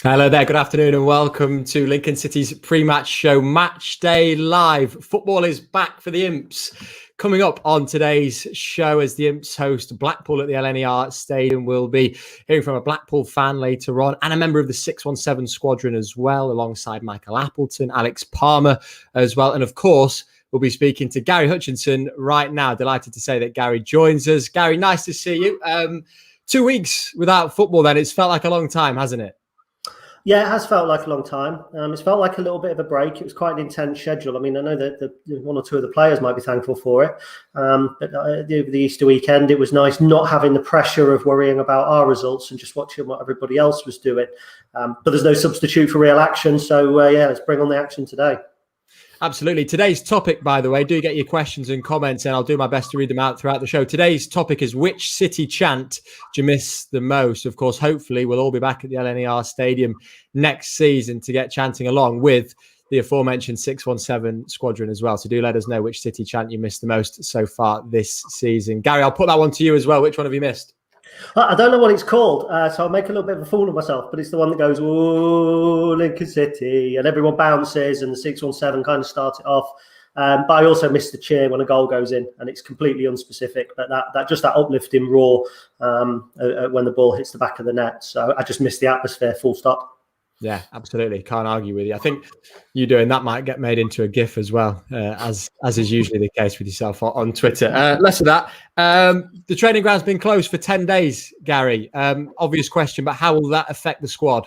Hello there, good afternoon and welcome to Lincoln City's pre-match show, Matchday Live. Football is back for the Imps. Coming up on today's show as the Imps host Blackpool at the LNER Stadium, we'll be hearing from a Blackpool fan later on and a member of the 617 squadron as well, alongside Michael Appleton, Alex Palmer as well. And of course, we'll be speaking to Gary Hutchinson right now. Delighted to say that Gary joins us. Gary, nice to see you. 2 weeks without football then. It's felt like a long time, hasn't it? Yeah, it has felt like a long time. It's felt like a little bit of a break. It was quite an intense schedule. I mean, I know that one or two of the players might be thankful for it. But over the Easter weekend, it was nice not having the pressure of worrying about our results and just watching what everybody else was doing. But there's no substitute for real action. So, let's bring on the action today. Absolutely. Today's topic, by the way, do get your questions and comments and I'll do my best to read them out throughout the show. Today's topic is, which City chant do you miss the most? Of course, hopefully we'll all be back at the LNER Stadium next season to get chanting along with the aforementioned 617 squadron as well. So do let us know which City chant you missed the most so far this season. Gary, I'll put that one to you as well. Which one have you missed? I don't know what it's called, so I'll make a little bit of a fool of myself, but it's the one that goes, "Oh, Lincoln City," and everyone bounces and the 617 kind of starts it off. But I also missed the cheer when a goal goes in, and it's completely unspecific, but that uplifting roar when the ball hits the back of the net. So I just missed the atmosphere, full stop. Yeah, absolutely. Can't argue with you. I think you doing that might get made into a GIF as well, as is usually the case with yourself on Twitter. Less of that. The training ground's been closed for 10 days, Gary. Obvious question, but how will that affect the squad?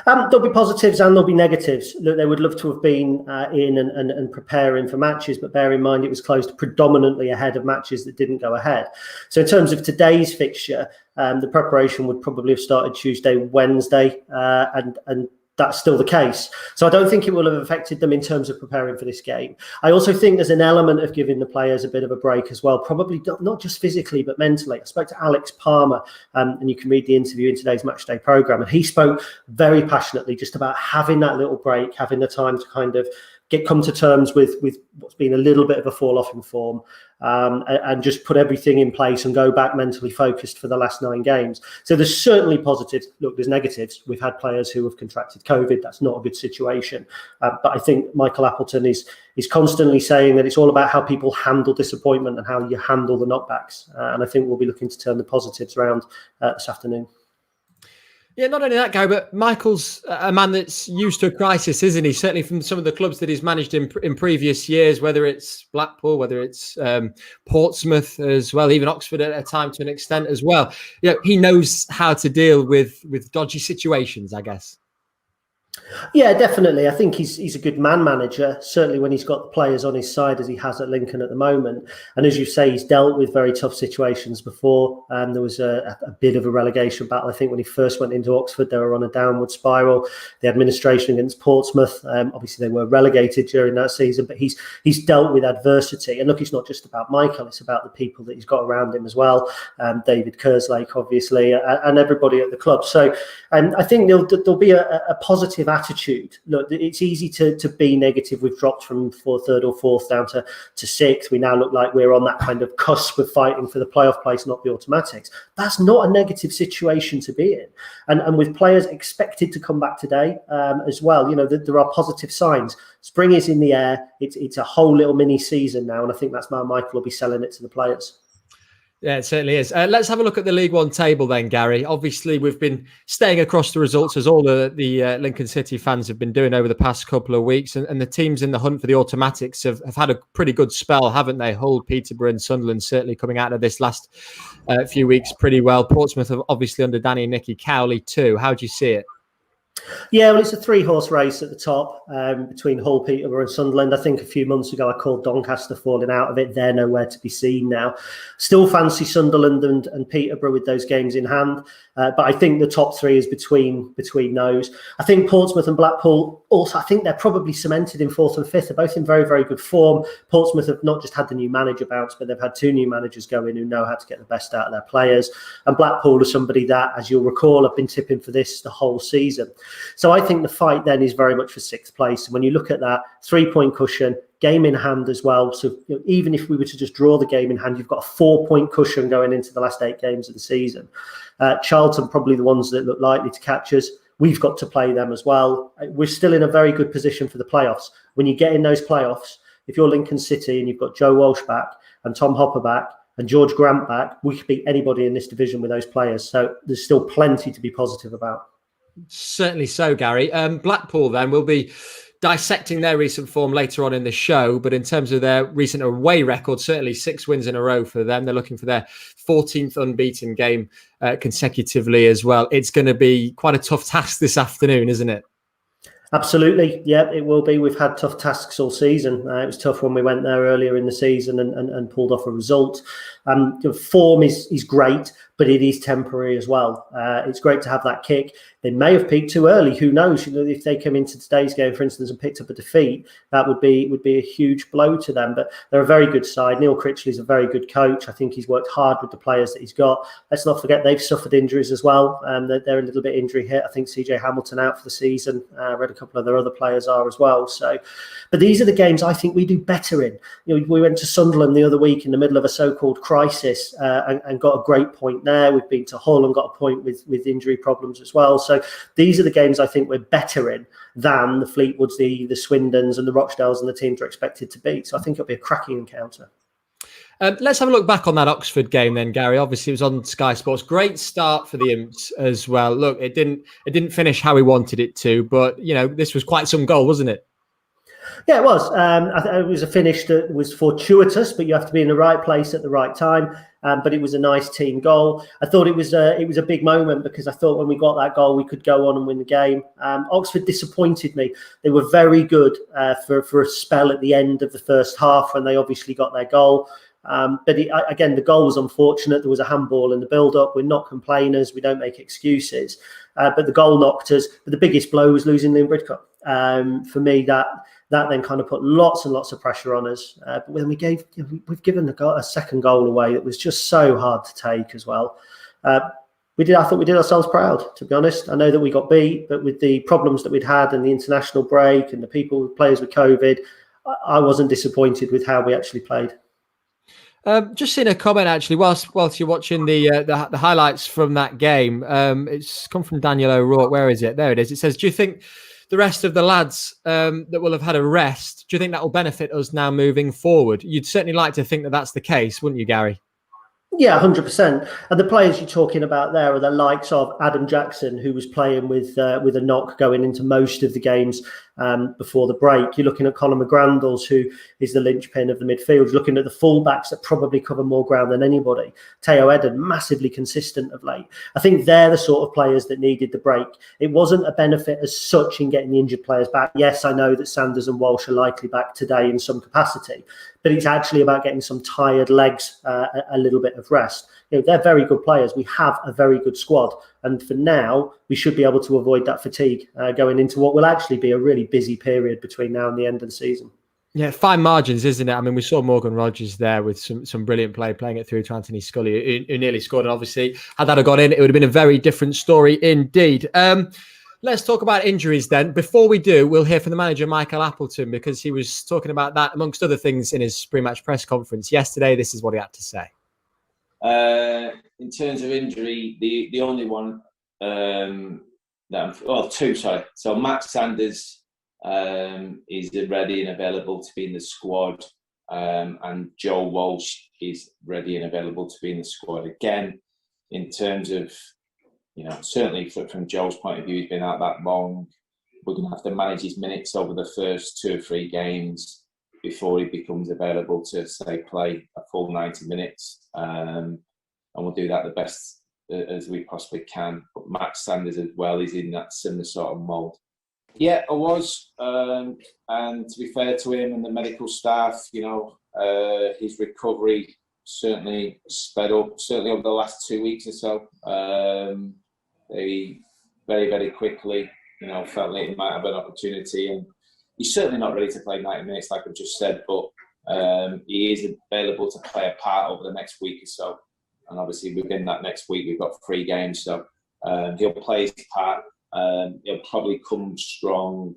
There'll be positives and there'll be negatives. Look, they would love to have been in and preparing for matches, but bear in mind it was closed predominantly ahead of matches that didn't go ahead. So in terms of today's fixture, the preparation would probably have started Tuesday, Wednesday, and that's still the case. So I don't think it will have affected them in terms of preparing for this game. I also think there's an element of giving the players a bit of a break as well, probably not just physically, but mentally. I spoke to Alex Palmer, and you can read the interview in today's Matchday programme, and he spoke very passionately just about having that little break, having the time to kind of come to terms with what's been a little bit of a fall off in form, and just put everything in place and go back mentally focused for the last 9 games. So there's certainly positives. Look, there's negatives. We've had players who have contracted COVID. That's not a good situation. But I think Michael Appleton is constantly saying that it's all about how people handle disappointment and how you handle the knockbacks. And I think we'll be looking to turn the positives around this afternoon. Yeah, not only that, Gary, but Michael's a man that's used to a crisis, isn't he? Certainly from some of the clubs that he's managed in previous years, whether it's Blackpool, whether it's Portsmouth as well, even Oxford at a time to an extent as well. You know, he knows how to deal with dodgy situations, I guess. Yeah, definitely. I think he's a good man manager, certainly when he's got the players on his side as he has at Lincoln at the moment. And as you say, he's dealt with very tough situations before. There was a bit of a relegation battle. I think when he first went into Oxford, they were on a downward spiral. The administration against Portsmouth, obviously they were relegated during that season, but he's dealt with adversity. And look, it's not just about Michael, it's about the people that he's got around him as well. David Kerslake, obviously, and everybody at the club. So I think there'll be a positive attitude. Look, it's easy to be negative. We've dropped from third or fourth down to 6th. We now look like we're on that kind of cusp of fighting for the playoff place, not the automatics. That's not a negative situation to be in. And with players expected to come back today as well, you know, there are positive signs. Spring is in the air. It's a whole little mini season now, and I think that's how Michael will be selling it to the players. Yeah, it certainly is. Let's have a look at the League One table then, Gary. Obviously, we've been staying across the results as all the Lincoln City fans have been doing over the past couple of weeks. And the teams in the hunt for the automatics have had a pretty good spell, haven't they? Hull, Peterborough and Sunderland certainly coming out of this last few weeks pretty well. Portsmouth have obviously under Danny and Nicky Cowley too. How do you see it? Yeah, well, it's a 3-horse race at the top between Hull, Peterborough and Sunderland. I think a few months ago I called Doncaster falling out of it. They're nowhere to be seen now. Still fancy Sunderland and Peterborough with those games in hand. But I think the top 3 is between those. I think Portsmouth and Blackpool also, I think they're probably cemented in 4th and 5th. They're both in very, very good form. Portsmouth have not just had the new manager bounce, but they've had 2 new managers go in who know how to get the best out of their players. And Blackpool is somebody that, as you'll recall, I've been tipping for this the whole season. So I think the fight then is very much for 6th place. And when you look at that 3-point cushion, game in hand as well. So even if we were to just draw the game in hand, you've got a 4-point cushion going into the last 8 games of the season. Charlton, probably the ones that look likely to catch us. we've got to play them as well. We're still in a very good position for the playoffs. When you get in those playoffs, if you're Lincoln City and you've got Joe Walsh back and Tom Hopper back and George Grant back, we could beat anybody in this division with those players. So there's still plenty to be positive about. Certainly so, Gary. Blackpool then will be dissecting their recent form later on in the show, but in terms of their recent away record, certainly 6 wins in a row for them. They're looking for their 14th unbeaten game consecutively as well. It's going to be quite a tough task this afternoon, isn't it? Absolutely. Yeah, it will be. We've had tough tasks all season. It was tough when we went there earlier in the season and pulled off a result. Form is great, but it is temporary as well. It's great to have that kick. They may have peaked too early. Who knows? If they come into today's game, for instance, and picked up a defeat, that would be a huge blow to them. But they're a very good side. Neil Critchley's a very good coach. I think he's worked hard with the players that he's got. Let's not forget they've suffered injuries as well. They're a little bit injury hit. I think CJ Hamilton out for the season. I read a couple of their other players are as well. So, but these are the games I think we do better in. We went to Sunderland the other week in the middle of a so-called crisis and got a great point there. We've been to Hull and got a point with injury problems as well. So these are the games I think we're better in than the Fleetwoods, the Swindons and the Rochdales and the teams are expected to beat. So I think it'll be a cracking encounter. Let's have a look back on that Oxford game then, Gary. Obviously, it was on Sky Sports. Great start for the Imps as well. Look, it didn't finish how we wanted it to, but this was quite some goal, wasn't it? Yeah, it was. It was a finish that was fortuitous, but you have to be in the right place at the right time. But it was a nice team goal. I thought it was a big moment because I thought when we got that goal, we could go on and win the game. Oxford disappointed me. They were very good for a spell at the end of the first half when they obviously got their goal. But again, the goal was unfortunate. There was a handball in the build-up. We're not complainers. We don't make excuses. But the goal knocked us. But the biggest blow was losing the Bridcup. For me, that then kind of put lots and lots of pressure on us. But when we've given a second goal away that was just so hard to take as well. I thought we did ourselves proud, to be honest. I know that we got beat, but with the problems that we'd had and the international break and the players with COVID, I wasn't disappointed with how we actually played. Just seen a comment actually whilst you're watching the highlights from that game. It's come from Daniel O'Rourke. Where is it? There it is. It says, do you think the rest of the lads that will have had a rest, do you think that will benefit us now moving forward? You'd certainly like to think that that's the case, wouldn't you, Gary? Yeah, 100%. And the players you're talking about there are the likes of Adam Jackson, who was playing with a knock going into most of the games before the break. You're looking at Conor McGrandles, who is the linchpin of the midfield. You're looking at the fullbacks that probably cover more ground than anybody. Teo Eden, massively consistent of late. I think they're the sort of players that needed the break. It wasn't a benefit as such in getting the injured players back. Yes, I know that Sanders and Walsh are likely back today in some capacity, but it's actually about getting some tired legs a little bit of rest. They're very good players. We have a very good squad. And for now, we should be able to avoid that fatigue going into what will actually be a really busy period between now and the end of the season. Yeah, fine margins, isn't it? I mean, we saw Morgan Rogers there with some brilliant play, playing it through to Anthony Scully, who nearly scored. And obviously, had that gone in, it would have been a very different story indeed. Let's talk about injuries then. Before we do, we'll hear from the manager, Michael Appleton, because he was talking about that, amongst other things, in his pre-match press conference yesterday. This is what he had to say. In terms of injury, the only one two. So Matt Sanders is ready and available to be in the squad, and Joe Walsh is ready and available to be in the squad. Again, in terms of certainly from Joe's point of view, he's been out that long. We're going to have to manage his minutes over the first 2 or 3 games before he becomes available to, say, play a full 90 minutes. And we'll do that the best as we possibly can. But Matt Sanders as well is in that similar sort of mould. Yeah, I was. And to be fair to him and the medical staff, his recovery certainly sped up, certainly over the last 2 weeks or so. They very, very quickly, felt like he might have an opportunity. And he's certainly not ready to play 90 minutes, like I've just said, but he is available to play a part over the next week or so. And obviously within that next week, we've got 3 games. So he'll play his part. He'll probably come strong,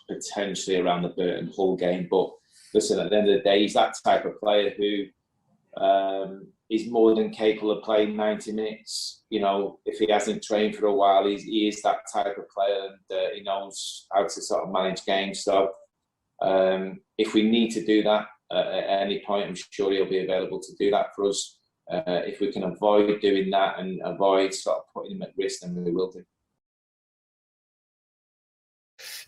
potentially around the Burton Hull game. But listen, at the end of the day, he's that type of player who, is more than capable of playing 90 minutes. You know, if he hasn't trained for a while, he is that type of player, and he knows how to sort of manage games. So if we need to do that at any point, I'm sure he'll be available to do that for us. If we can avoid doing that and avoid sort of putting him at risk, then we will do.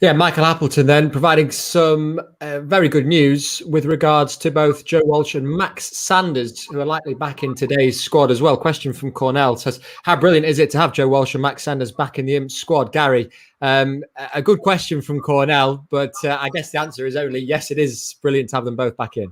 Yeah, Michael Appleton then providing some very good news with regards to both Joe Walsh and Max Sanders, who are likely back in today's squad as well. Question from Cornell says, how brilliant is it to have Joe Walsh and Max Sanders back in the Imps squad? Gary, a good question from Cornell, but I guess the answer is only yes, it is brilliant to have them both back in.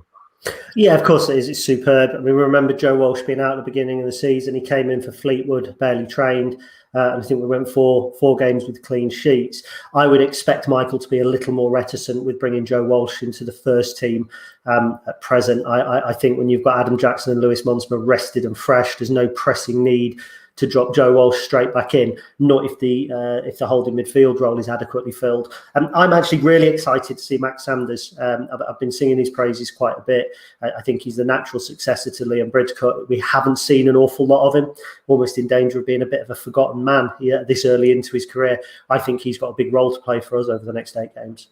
Yeah, of course it is. It's superb. I mean, we remember Joe Walsh being out at the beginning of the season. He came in for Fleetwood, barely trained. And I think we went four games with clean sheets. I would expect Michael to be a little more reticent with bringing Joe Walsh into the first team at present. I think when you've got Adam Jackson and Lewis Monsma rested and fresh, there's no pressing need to drop Joe Walsh straight back in, not if the holding midfield role is adequately filled. I'm actually really excited to see Max Sanders. I've been singing his praises quite a bit. I think he's the natural successor to Liam Bridgecut. We haven't seen an awful lot of him, almost in danger of being a bit of a forgotten man this early into his career. I think he's got a big role to play for us over the next 8 games.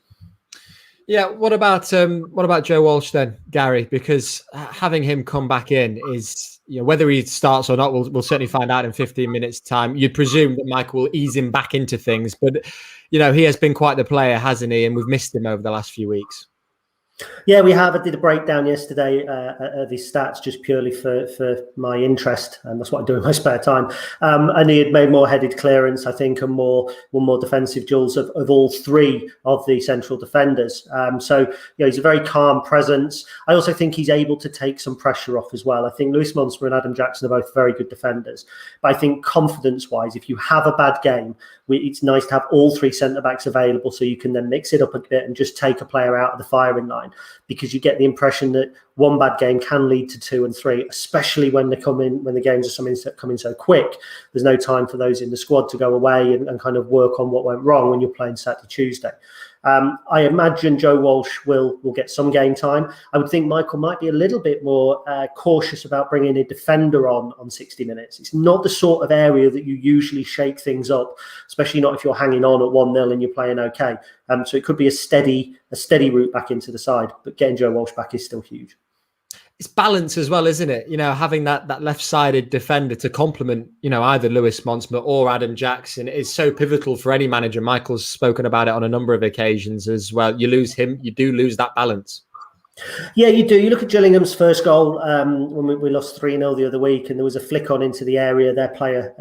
Yeah, what about Joe Walsh then, Gary? Because having him come back in is, you know, whether he starts or not, we'll certainly find out in 15 minutes' time. You'd presume that Michael will ease him back into things, but you know, he has been quite the player, hasn't he? And we've missed him over the last few weeks. Yeah, we have. I did a breakdown yesterday of his stats just purely for my interest, and that's what I do in my spare time. And he had made more headed clearance, I think, and more defensive duels of all 3 of the central defenders. So, you know, he's a very calm presence. I also think he's able to take some pressure off as well. I think Lewis Monsma and Adam Jackson are both very good defenders. But I think confidence-wise, if you have a bad game, it's nice to have all 3 centre-backs available so you can then mix it up a bit and just take a player out of the firing line, because you get the impression that one bad game can lead to 2 and 3, especially when they come in, when the games are coming so quick. There's no time for those in the squad to go away and kind of work on what went wrong when you're playing Saturday, Tuesday. I imagine Joe Walsh will get some game time. I would think Michael might be a little bit more cautious about bringing a defender on 60 minutes. It's not the sort of area that you usually shake things up, especially not if you're hanging on at 1-0 and you're playing okay. So it could be a steady route back into the side, but getting Joe Walsh back is still huge. It's balance as well, isn't it? You know, having that left-sided defender to complement, you know, either Lewis Monsma or Adam Jackson is so pivotal for any manager. Michael's spoken about it on a number of occasions as well. You lose him, you do lose that balance. Yeah, you do. You look at Gillingham's first goal when we lost 3-0 the other week, and there was a flick on into the area. Their player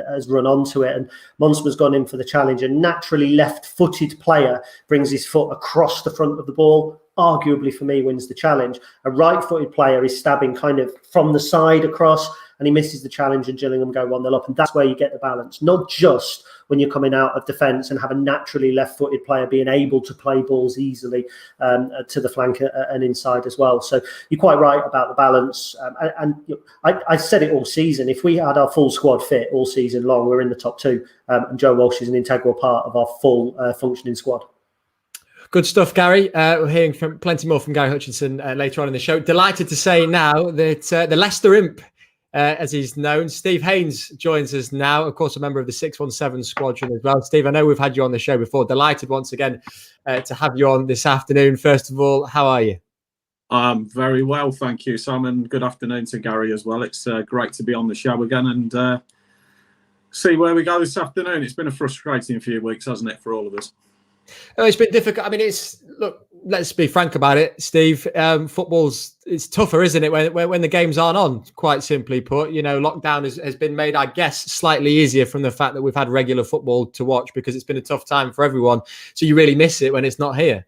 has run onto it, and Monsma's gone in for the challenge. A naturally left-footed player brings his foot across the front of the ball. Arguably, for me, wins the challenge. A right-footed player is stabbing kind of from the side across, and he misses the challenge, and Gillingham go 1-0 up. And that's where you get the balance, not just when you're coming out of defence and have a naturally left-footed player being able to play balls easily to the flank and inside as well. So you're quite right about the balance. And I said it all season. If we had our full squad fit all season long, we're in the top 2. And Joe Walsh is an integral part of our full functioning squad. Good stuff, Gary. We're hearing from plenty more from Gary Hutchinson later on in the show. Delighted to say now that the Leicester Imp, as he's known, Steve Haynes, joins us now. Of course, a member of the 617 squadron as well. Steve, I know we've had you on the show before. Delighted once again to have you on this afternoon. First of all, how are you? I'm very well, thank you, Simon. Good afternoon to Gary as well. It's great to be on the show again and see where we go this afternoon. It's been a frustrating few weeks, hasn't it, for all of us? Oh, it's been difficult. I mean, look, let's be frank about it, Steve. It's tougher, isn't it, when the games aren't on, quite simply put. You know, lockdown has been made, I guess, slightly easier from the fact that we've had regular football to watch because it's been a tough time for everyone. So you really miss it when it's not here.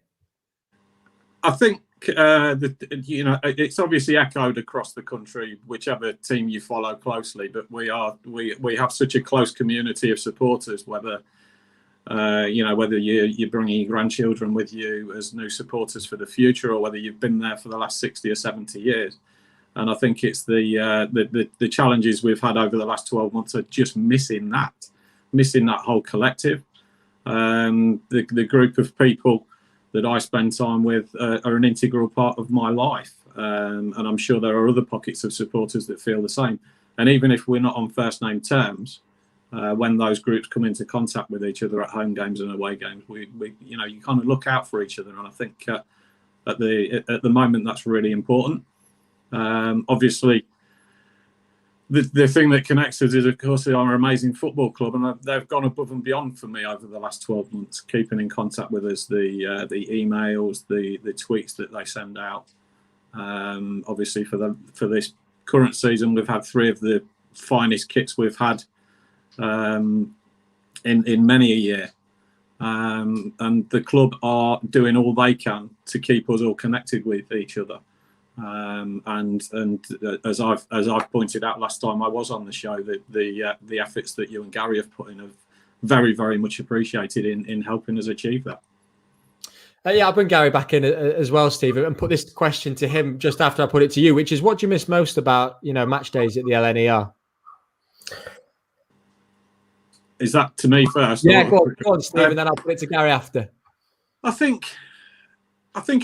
I think, it's obviously echoed across the country, whichever team you follow closely, but we have such a close community of supporters, whether you're bringing your grandchildren with you as new supporters for the future, or whether you've been there for the last 60 or 70 years. And I think it's the challenges we've had over the last 12 months are just missing that whole collective. The group of people that I spend time with are an integral part of my life. and I'm sure there are other pockets of supporters that feel the same. And even if we're not on first name terms, when those groups come into contact with each other at home games and away games, we you kind of look out for each other. And I think at the moment that's really important. Obviously, the thing that connects us is, of course, our amazing football club, and they've gone above and beyond for me over the last 12 months, keeping in contact with us, the emails, the tweets that they send out. Obviously, for this current season, we've had 3 of the finest kits we've had in many a year, and the club are doing all they can to keep us all connected with each other. And as I've pointed out last time I was on the show, the efforts that you and Gary have put in are very, very much appreciated in helping us achieve that. I'll bring Gary back in as well, Steve, and put this question to him just after I put it to you, which is, what do you miss most about match days at the LNER? Is that to me first? Yeah, go on, Steve, and then I'll put it to Gary after. I think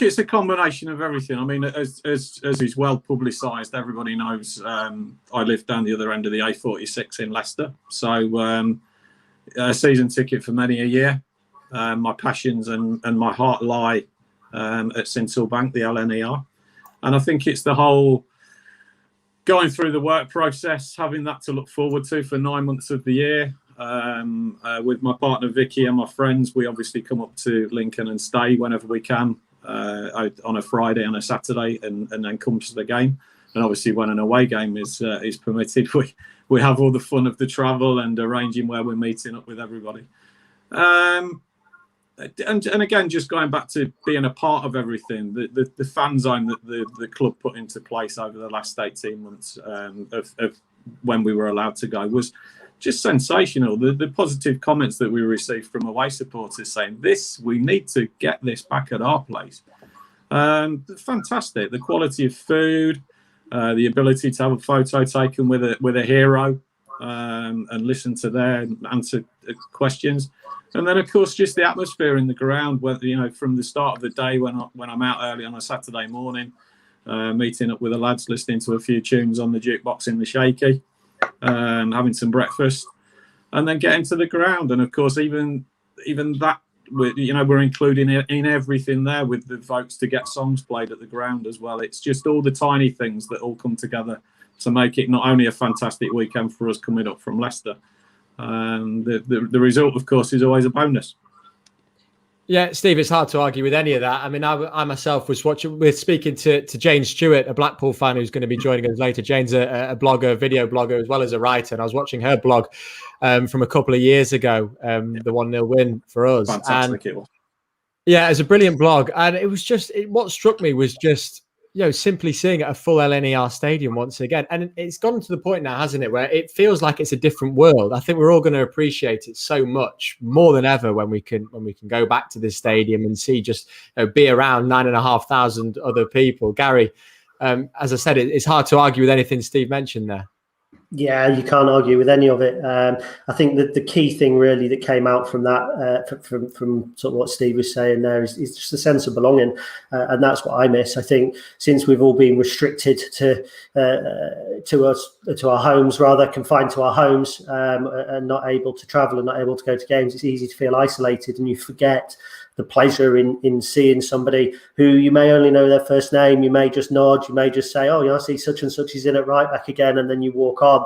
it's a combination of everything. I mean, as is well publicised, everybody knows I live down the other end of the A46 in Leicester. So a season ticket for many a year. My passions and my heart lie at Sinsel Bank, the LNER. And I think it's the whole going through the work process, having that to look forward to for 9 months of the year. With my partner Vicky and my friends, we obviously come up to Lincoln and stay whenever we can. On a Friday and a Saturday, and then come to the game. And obviously, when an away game is permitted, we have all the fun of the travel and arranging where we're meeting up with everybody. And again, just going back to being a part of everything, the fan zone that the club put into place over the last 18 months of when we were allowed to go was just sensational. The positive comments that we received from away supporters saying, we need to get this back at our place. Fantastic. The quality of food, the ability to have a photo taken with a hero and listen to their answer questions. And then, of course, just the atmosphere in the ground, whether, from the start of the day when I'm out early on a Saturday morning, meeting up with the lads, listening to a few tunes on the jukebox in the shaky, having some breakfast, and then getting to the ground. And of course, even that, we're including it in everything there with the votes to get songs played at the ground as well. It's just all the tiny things that all come together to make it not only a fantastic weekend for us coming up from Leicester. The result, of course, is always a bonus. Yeah, Steve, it's hard to argue with any of that. I mean, I myself was watching, we're speaking to Jane Stewart, a Blackpool fan who's going to be joining us later. Jane's a blogger, video blogger, as well as a writer. And I was watching her blog from a couple of years ago, the 1-0 win for us. Fantastic it was. Yeah, it's a brilliant blog. And it was just, what struck me was just, simply seeing a full LNER stadium once again. And it's gotten to the point now, hasn't it, where it feels like it's a different world. I think we're all going to appreciate it so much more than ever when we can go back to this stadium and see just be around 9,500 other people. Gary, as I said, it's hard to argue with anything Steve mentioned there. Yeah, you can't argue with any of it. I think that the key thing really that came out from that, from sort of what Steve was saying there, is just a sense of belonging, and that's what I miss. I think since we've all been restricted to our homes, rather confined to our homes, and not able to travel and not able to go to games, it's easy to feel isolated, and you forget the pleasure in seeing somebody who you may only know their first name. You may just nod. You may just say, "Oh, I see such and such is in it right back again," and then you walk on.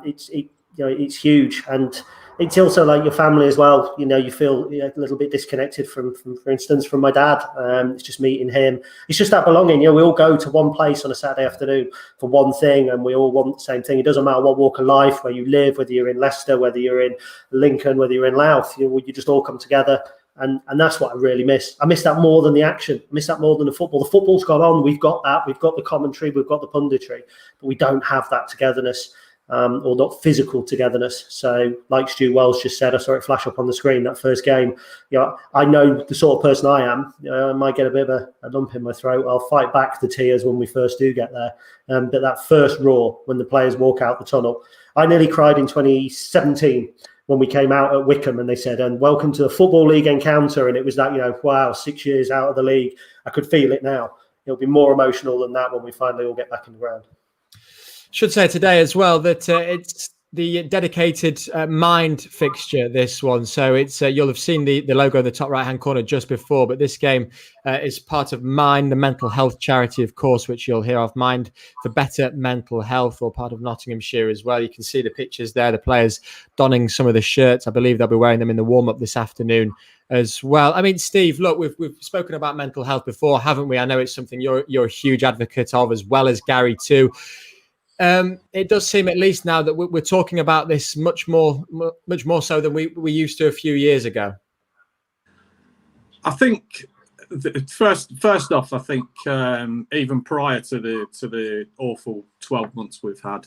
It's huge, and it's also like your family as well. You feel a little bit disconnected from for instance, from my dad. It's just meeting him. It's just that belonging. We all go to one place on a Saturday afternoon for one thing, and we all want the same thing. It doesn't matter what walk of life, where you live, whether you're in Leicester, whether you're in Lincoln, whether you're in Louth. You just all come together. And that's what I really miss. I miss that more than the action. I miss that more than the football. The football's gone on. We've got that. We've got the commentary. We've got the punditry. But we don't have that togetherness, or not physical togetherness. So like Stu Welsh just said, I saw it flash up on the screen, that first game. I know the sort of person I am. I might get a bit of a lump in my throat. I'll fight back the tears when we first do get there. But that first roar, when the players walk out the tunnel, I nearly cried in 2017. When we came out at Wickham and they said, "And welcome to the Football League encounter," and it was that, wow, 6 years out of the league. I could feel it now. it'll be more emotional than that when we finally all get back in the ground. Should say today as well that it's the dedicated Mind fixture, this one. So it's you'll have seen the logo in the top right hand corner just before, but this game is part of Mind, the mental health charity, of course, which you'll hear of, Mind for Better Mental Health, or part of Nottinghamshire as well. You can see the pictures there, the players donning some of the shirts. I believe they'll be wearing them in the warm-up this afternoon as well. I mean, Steve, look, we've spoken about mental health before, haven't we? I know it's something you're a huge advocate of, as well as Gary too. It does seem, at least now, that we're talking about this much more so than we used to a few years ago. I think first off, I think even prior to the awful 12 months we've had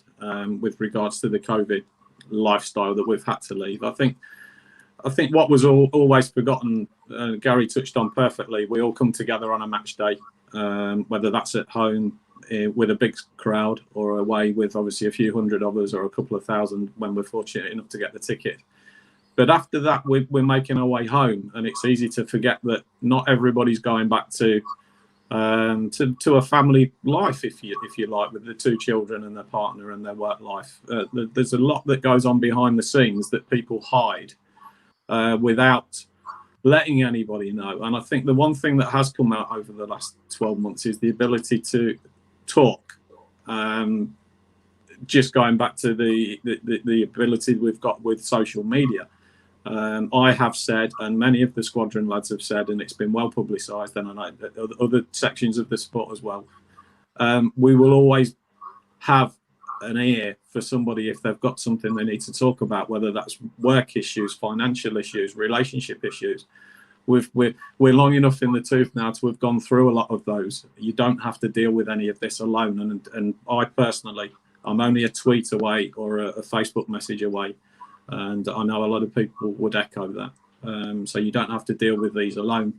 with regards to the COVID lifestyle that we've had to leave, I think what was always forgotten, Gary touched on perfectly. We all come together on a match day, whether that's at home with a big crowd or away with obviously a few hundred of us or a couple of thousand when we're fortunate enough to get the ticket. But after that, we're making our way home, and it's easy to forget that not everybody's going back to a family life, if you like, with the two children and their partner and their work life. There's a lot that goes on behind the scenes that people hide without letting anybody know. And I think the one thing that has come out over the last 12 months is the ability to talk. Just going back to the ability we've got with social media. I have said, and many of the squadron lads have said, and it's been well publicised, and I know other sections of the sport as well, we will always have an ear for somebody if they've got something they need to talk about, whether that's work issues, financial issues, relationship issues. We're long enough in the tooth now to have gone through a lot of those. You don't have to deal with any of this alone. And I personally, I'm only a tweet away or a Facebook message away. And I know a lot of people would echo that. So you don't have to deal with these alone.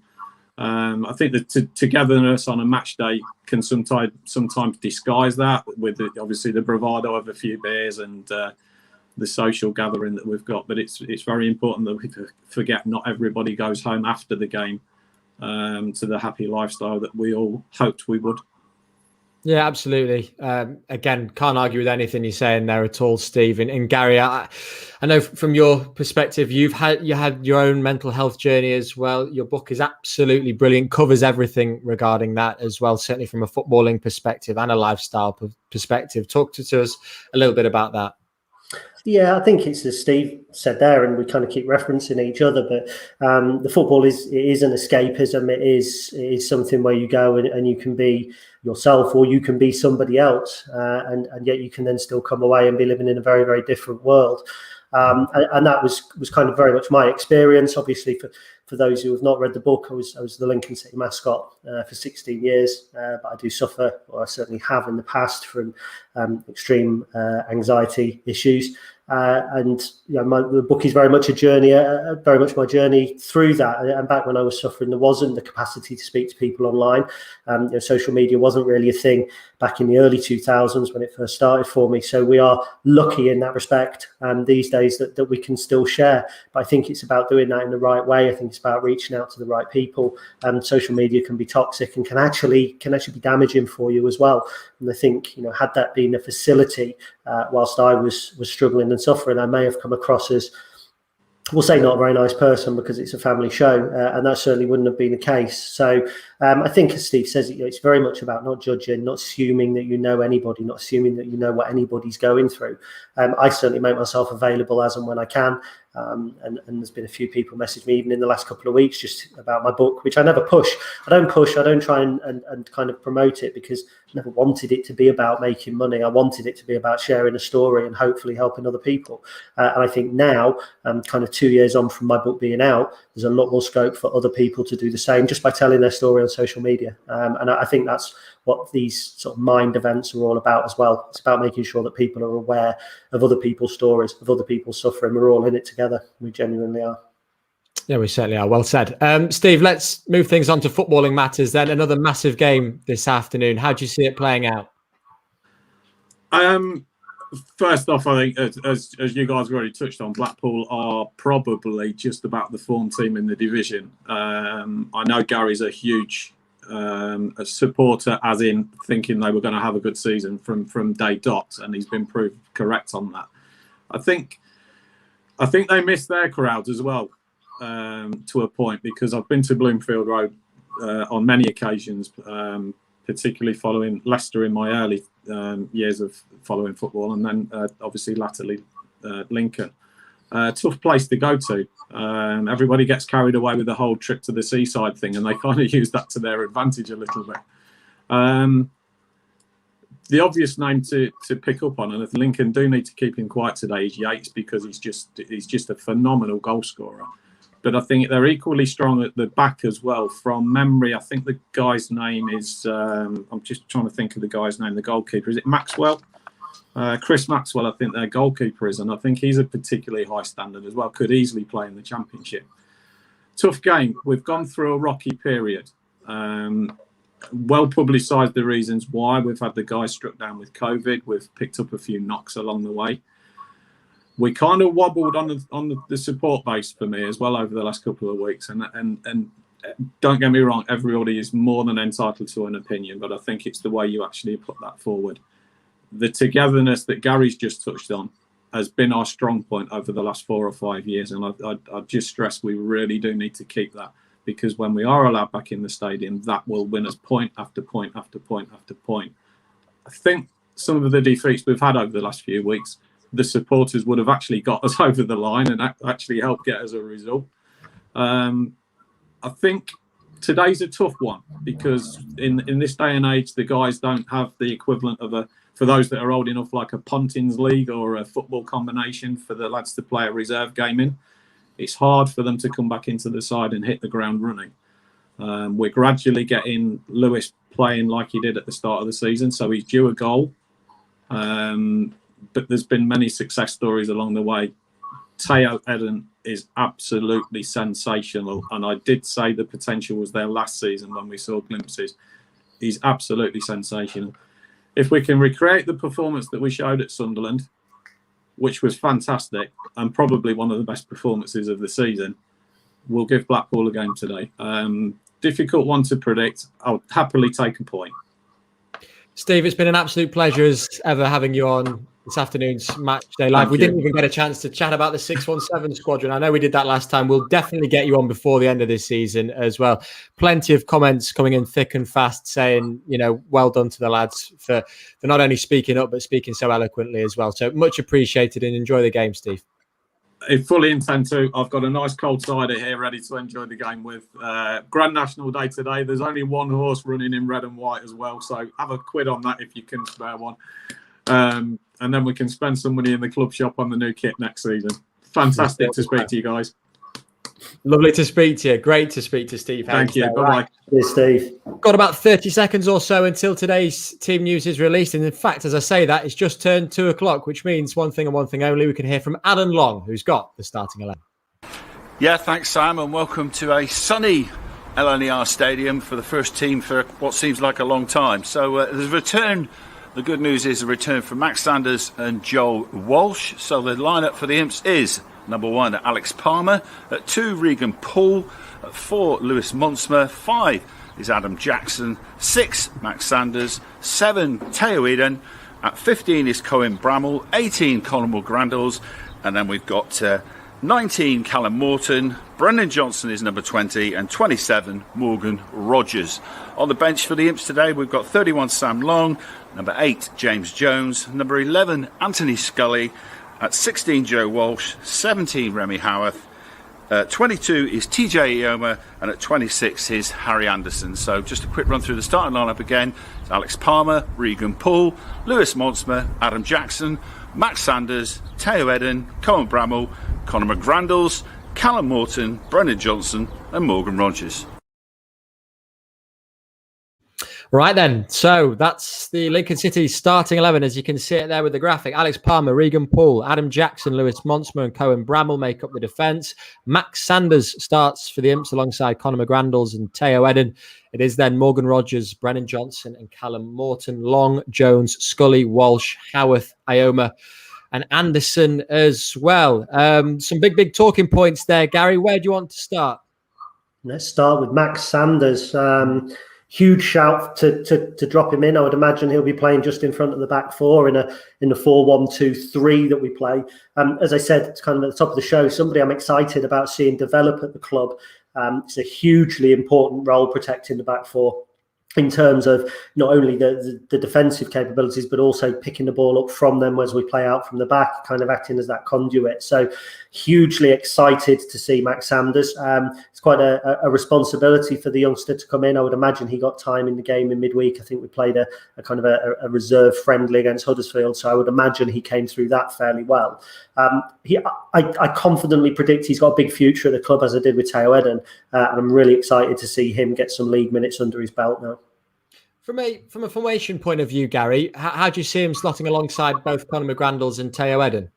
I think that togetherness on a match day can sometimes disguise that with obviously the bravado of a few beers and the social gathering that we've got. But it's very important that we forget not everybody goes home after the game to the happy lifestyle that we all hoped we would. Yeah, absolutely. Again, can't argue with anything you're saying there at all, Steve. And Gary, I know from your perspective, you had your own mental health journey as well. Your book is absolutely brilliant, covers everything regarding that as well, certainly from a footballing perspective and a lifestyle perspective. Talk to us a little bit about that. Yeah, I think it's as Steve said there, and we kind of keep referencing each other, but the football is an escapism. It is something where you go and you can be yourself, or you can be somebody else, and yet you can then still come away and be living in a very, very different world. And that was kind of very much my experience. Obviously, for those who have not read the book, I was the Lincoln City mascot for 16 years, but I do suffer, or I certainly have in the past, from extreme anxiety issues. And you know, the book is very much a journey, very much my journey through that. And back when I was suffering, there wasn't the capacity to speak to people online. You know, social media wasn't really a thing back in the early 2000s when it first started for me. So we are lucky in that respect these days that we can still share. But I think it's about doing that in the right way. I think it's about reaching out to the right people. Social media can be toxic and can actually be damaging for you as well. And I think, you know, had that been a facility whilst I was struggling and suffering, I may have come across as, we'll say, not a very nice person because it's a family show, and that certainly wouldn't have been the case. So I think, as Steve says, you know, it's very much about not judging, not assuming that you know anybody, not assuming that you know what anybody's going through. I certainly make myself available as and when I can. And there's been a few people message me even in the last couple of weeks just about my book, which I never push. I don't try and kind of promote it, because I never wanted it to be about making money. I wanted it to be about sharing a story and hopefully helping other people. And I think now, kind of 2 years on from my book being out, there's a lot more scope for other people to do the same just by telling their story on social media. And I think that's what these sort of Mind events are all about as well. It's about making sure that people are aware of other people's stories, of other people's suffering. We're all in it together. We genuinely are. Yeah, we certainly are. Well said. Steve, let's move things on to footballing matters then. Another massive game this afternoon. How do you see it playing out? First off, I think, as you guys have already touched on, Blackpool are probably just about the form team in the division. I know Gary's a huge a supporter, as in thinking they were going to have a good season from day dot, and he's been proved correct on that. I think they miss their crowds as well, to a point, because I've been to Bloomfield Road on many occasions, particularly following Leicester in my early years of following football, and then obviously latterly Lincoln. Tough place to go to. Everybody gets carried away with the whole trip to the seaside thing, and they kind of use that to their advantage a little bit. The obvious name to pick up on, and if Lincoln do need to keep him quiet today, is Yates, because he's just a phenomenal goal scorer. But I think they're equally strong at the back as well. From memory, I think the guy's name is, I'm just trying to think of the guy's name, the goalkeeper. Is it Maxwell? Chris Maxwell, I think their goalkeeper is, and I think he's a particularly high standard as well. Could easily play in the Championship. Tough game. We've gone through a rocky period. Well publicised the reasons why. We've had the guys struck down with COVID. We've picked up a few knocks along the way. We kind of wobbled on the support base for me as well over the last couple of weeks. And don't get me wrong, everybody is more than entitled to an opinion, but I think it's the way you actually put that forward. The togetherness that Gary's just touched on has been our strong point over the last 4 or 5 years. And I just stress we really do need to keep that, because when we are allowed back in the stadium, that will win us point after point after point after point. I think some of the defeats we've had over the last few weeks, the supporters would have actually got us over the line and actually helped get us a result. I think today's a tough one, because in this day and age, the guys don't have the equivalent of for those that are old enough, like a Pontins League or a football combination for the lads to play a reserve game in. It's hard for them to come back into the side and hit the ground running. We're gradually getting Lewis playing like he did at the start of the season, so he's due a goal. But there's been many success stories along the way. Teo Eden is absolutely sensational, and I did say the potential was there last season when we saw glimpses. He's absolutely sensational. If we can recreate the performance that we showed at Sunderland, which was fantastic and probably one of the best performances of the season, we'll give Blackpool a game today. Difficult one to predict. I'll happily take a point. Steve, it's been an absolute pleasure as ever having you on this afternoon's Matchday Live. We didn't even get a chance to chat about the 617 squadron. I know we did that last time. We'll definitely get you on before the end of this season as well. Plenty of comments coming in thick and fast saying, well done to the lads for not only speaking up, but speaking so eloquently as well. So much appreciated, and enjoy the game, Steve. I fully intend to. I've got a nice cold cider here ready to enjoy the game with. Grand National Day today. There's only one horse running in red and white as well, so have a quid on that if you can spare one. And then we can spend some money in the club shop on the new kit next season. Fantastic to speak to you guys. Lovely to speak to you. Great to speak to Steve. Thank you. Bye-bye. Cheers, Steve. Got about 30 seconds or so until today's team news is released. And in fact, as I say that, it's just turned 2 o'clock, which means one thing and one thing only. We can hear from Alan Long, who's got the starting 11. Yeah, thanks, Sam, and welcome to a sunny LNER Stadium for the first team for what seems like a long time. So there's a return. The good news is a return from Max Sanders and Joel Walsh. So the lineup for the Imps is number 1, Alex Palmer. At 2, Regan Poole. At 4, Lewis Monsmer. 5 is Adam Jackson. 6, Max Sanders. 7, Teo Eden. At 15 is Cohen Bramall. 18, Colin Grandles. And then we've got 19, Callum Morton. Brendan Johnson is number 20. And 27, Morgan Rogers. On the bench for the Imps today, we've got 31, Sam Long. Number 8, James Jones. Number 11, Anthony Scully. At 16, Joe Walsh. 17, Remy Howarth. 22 is TJ Ioma. And at 26 is Harry Anderson. So just a quick run through the starting lineup again. It's Alex Palmer, Regan Poole, Lewis Monsmer, Adam Jackson, Max Sanders, Teo Eden, Cohen Bramall, Conor McGrandles, Callum Morton, Brendan Johnson and Morgan Rogers. Right then, so that's the Lincoln City starting 11, as you can see it there with the graphic. Alex Palmer, Regan Poole, Adam Jackson, Lewis Monsmer and Cohen Bramall make up the defence. Max Sanders starts for the Imps alongside Conor McGrandles and Teo Eden. It is then Morgan Rogers, Brennan Johnson and Callum Morton, Long, Jones, Scully, Walsh, Howarth, Ioma and Anderson as well. Some big talking points there, Gary. Where do you want to start? Let's start with Max Sanders. huge shout to drop him in. I would imagine he'll be playing just in front of the back four in the 4-1-2-3 that we play. As I said, it's kind of at the top of the show, somebody I'm excited about seeing develop at the club. It's a hugely important role protecting the back four, in terms of not only the defensive capabilities, but also picking the ball up from them as we play out from the back, kind of acting as that conduit. So hugely excited to see Max Sanders. It's quite a responsibility for the youngster to come in. I would imagine he got time in the game in midweek. I think we played a kind of a reserve friendly against Huddersfield. So I would imagine he came through that fairly well. I confidently predict he's got a big future at the club, as I did with Teo Eden. And I'm really excited to see him get some league minutes under his belt now. From a formation point of view, Gary, how do you see him slotting alongside both Conor McGrandles and Teo Eden?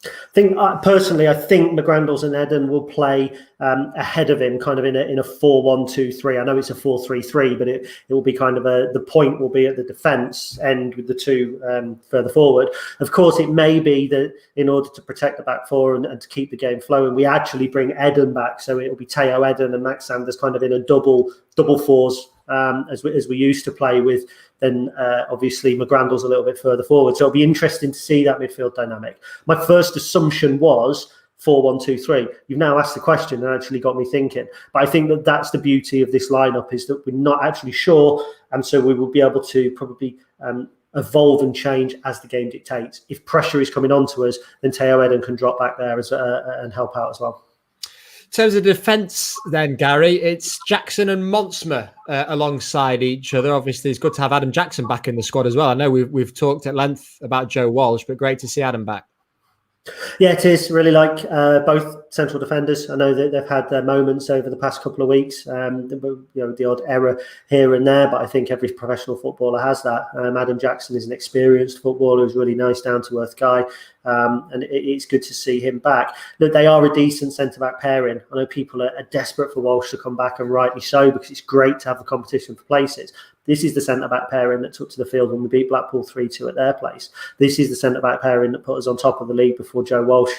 I think McGrandles and Eden will play ahead of him, kind of in a 4-1-2-3. I know it's a 4-3-3, but it will be kind of the point will be at the defence end with the two further forward. Of course, it may be that in order to protect the back four and to keep the game flowing, we actually bring Eden back, so it will be Teo Eden and Max Sanders kind of in a double fours. As we used to play with, then obviously McGrandles a little bit further forward. So it'll be interesting to see that midfield dynamic. My first assumption was 4-1-2-3. You've now asked the question and actually got me thinking. But I think that that's the beauty of this lineup, is that we're not actually sure, and so we will be able to probably evolve and change as the game dictates. If pressure is coming onto us, then Teo Eden can drop back there and help out as well. In terms of defence then, Gary, it's Jackson and Monsma alongside each other. Obviously, it's good to have Adam Jackson back in the squad as well. I know we've talked at length about Joe Walsh, but great to see Adam back. Yeah, it is. Really like both central defenders. I know that they've had their moments over the past couple of weeks, the odd error here and there, but I think every professional footballer has that. Adam Jackson is an experienced footballer, who's a really nice, down-to-earth guy, and it's good to see him back. Look, they are a decent centre-back pairing. I know people are desperate for Walsh to come back, and rightly so, because it's great to have the competition for places. This is the centre-back pairing that took to the field when we beat Blackpool 3-2 at their place. This is the centre-back pairing that put us on top of the league before Joe Walsh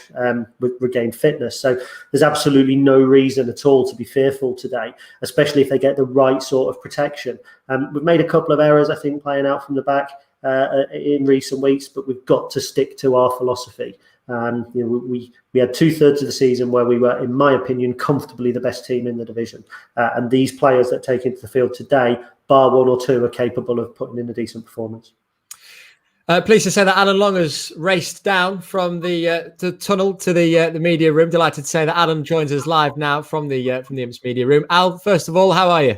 regained fitness. So there's absolutely no reason at all to be fearful today, especially if they get the right sort of protection. We've made a couple of errors, I think, playing out from the back in recent weeks, but we've got to stick to our philosophy. We had 2/3 of the season where we were, in my opinion, comfortably the best team in the division. And these players that take into the field today, bar one or two, are capable of putting in a decent performance. Pleased to say that Alan Long has raced down from the tunnel to the media room. Delighted to say that Alan joins us live now from the Imps media room. Al, first of all, how are you?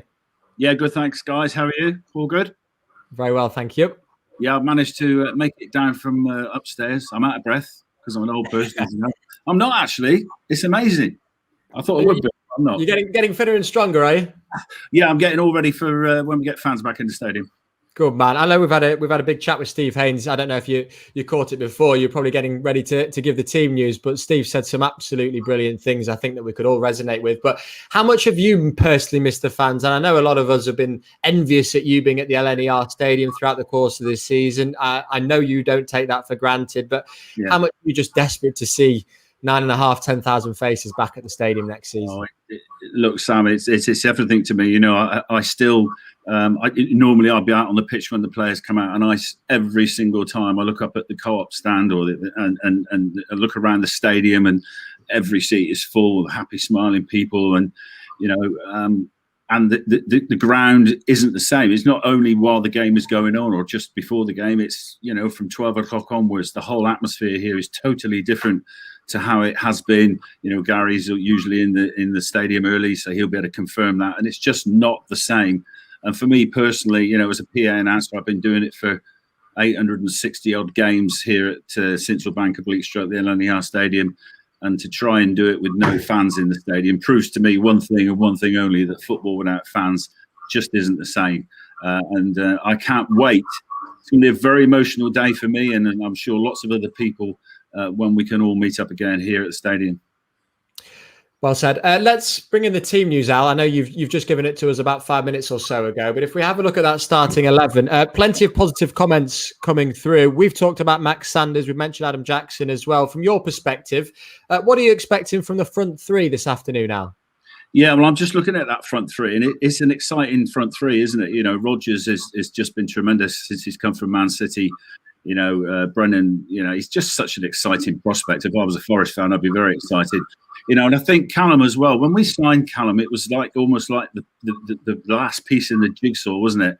Yeah, good. Thanks, guys. How are you? All good? Very well, thank you. Yeah, I've managed to make it down from upstairs. I'm out of breath because I'm an old person. I'm not actually. It's amazing. I thought I would be. I'm not. You're getting fitter and stronger, are you? Yeah, I'm getting all ready for when we get fans back in the stadium. Good man. I know we've had a big chat with Steve Haynes. I don't know if you caught it before. You're probably getting ready to give the team news, but Steve said some absolutely brilliant things I think that we could all resonate with. But how much have you personally missed the fans? And I know a lot of us have been envious at you being at the LNER Stadium throughout the course of this season. I know you don't take that for granted, but how much are you just desperate to see 9,500, 10,000 faces back at the stadium next season? Look, Sam, it's everything to me. You know, I still normally I'd be out on the pitch when the players come out, and every single time I look up at the co-op stand and I look around the stadium, and every seat is full of happy, smiling people, and you know, and the ground isn't the same. It's not only while the game is going on or just before the game. It's, you know, from 12 o'clock onwards, the whole atmosphere here is totally different to how it has been. You know, Gary's usually in the stadium early, so he'll be able to confirm that, and it's just not the same. And for me personally, you know, as a PA announcer, I've been doing it for 860 odd games here at Central Bank of Bleak Street at the LNER Stadium, and to try and do it with no fans in the stadium proves to me one thing and one thing only: that football without fans just isn't the same. And I can't wait. It's going to be a very emotional day for me, and I'm sure lots of other people, when we can all meet up again here at the stadium. Well said. Let's bring in the team news, Al. I know you've just given it to us about 5 minutes or so ago, but if we have a look at that starting 11, plenty of positive comments coming through. We've talked about Max Sanders. We've mentioned Adam Jackson as well. From your perspective, what are you expecting from the front three this afternoon, Al? Yeah, well, I'm just looking at that front three, and it's an exciting front three, isn't it? You know, Rodgers has just been tremendous since he's come from Man City. You know, Brennan, you know, he's just such an exciting prospect. If I was a Forest fan, I'd be very excited. You know, and I think Callum as well. When we signed Callum, it was like almost like the last piece in the jigsaw, wasn't it?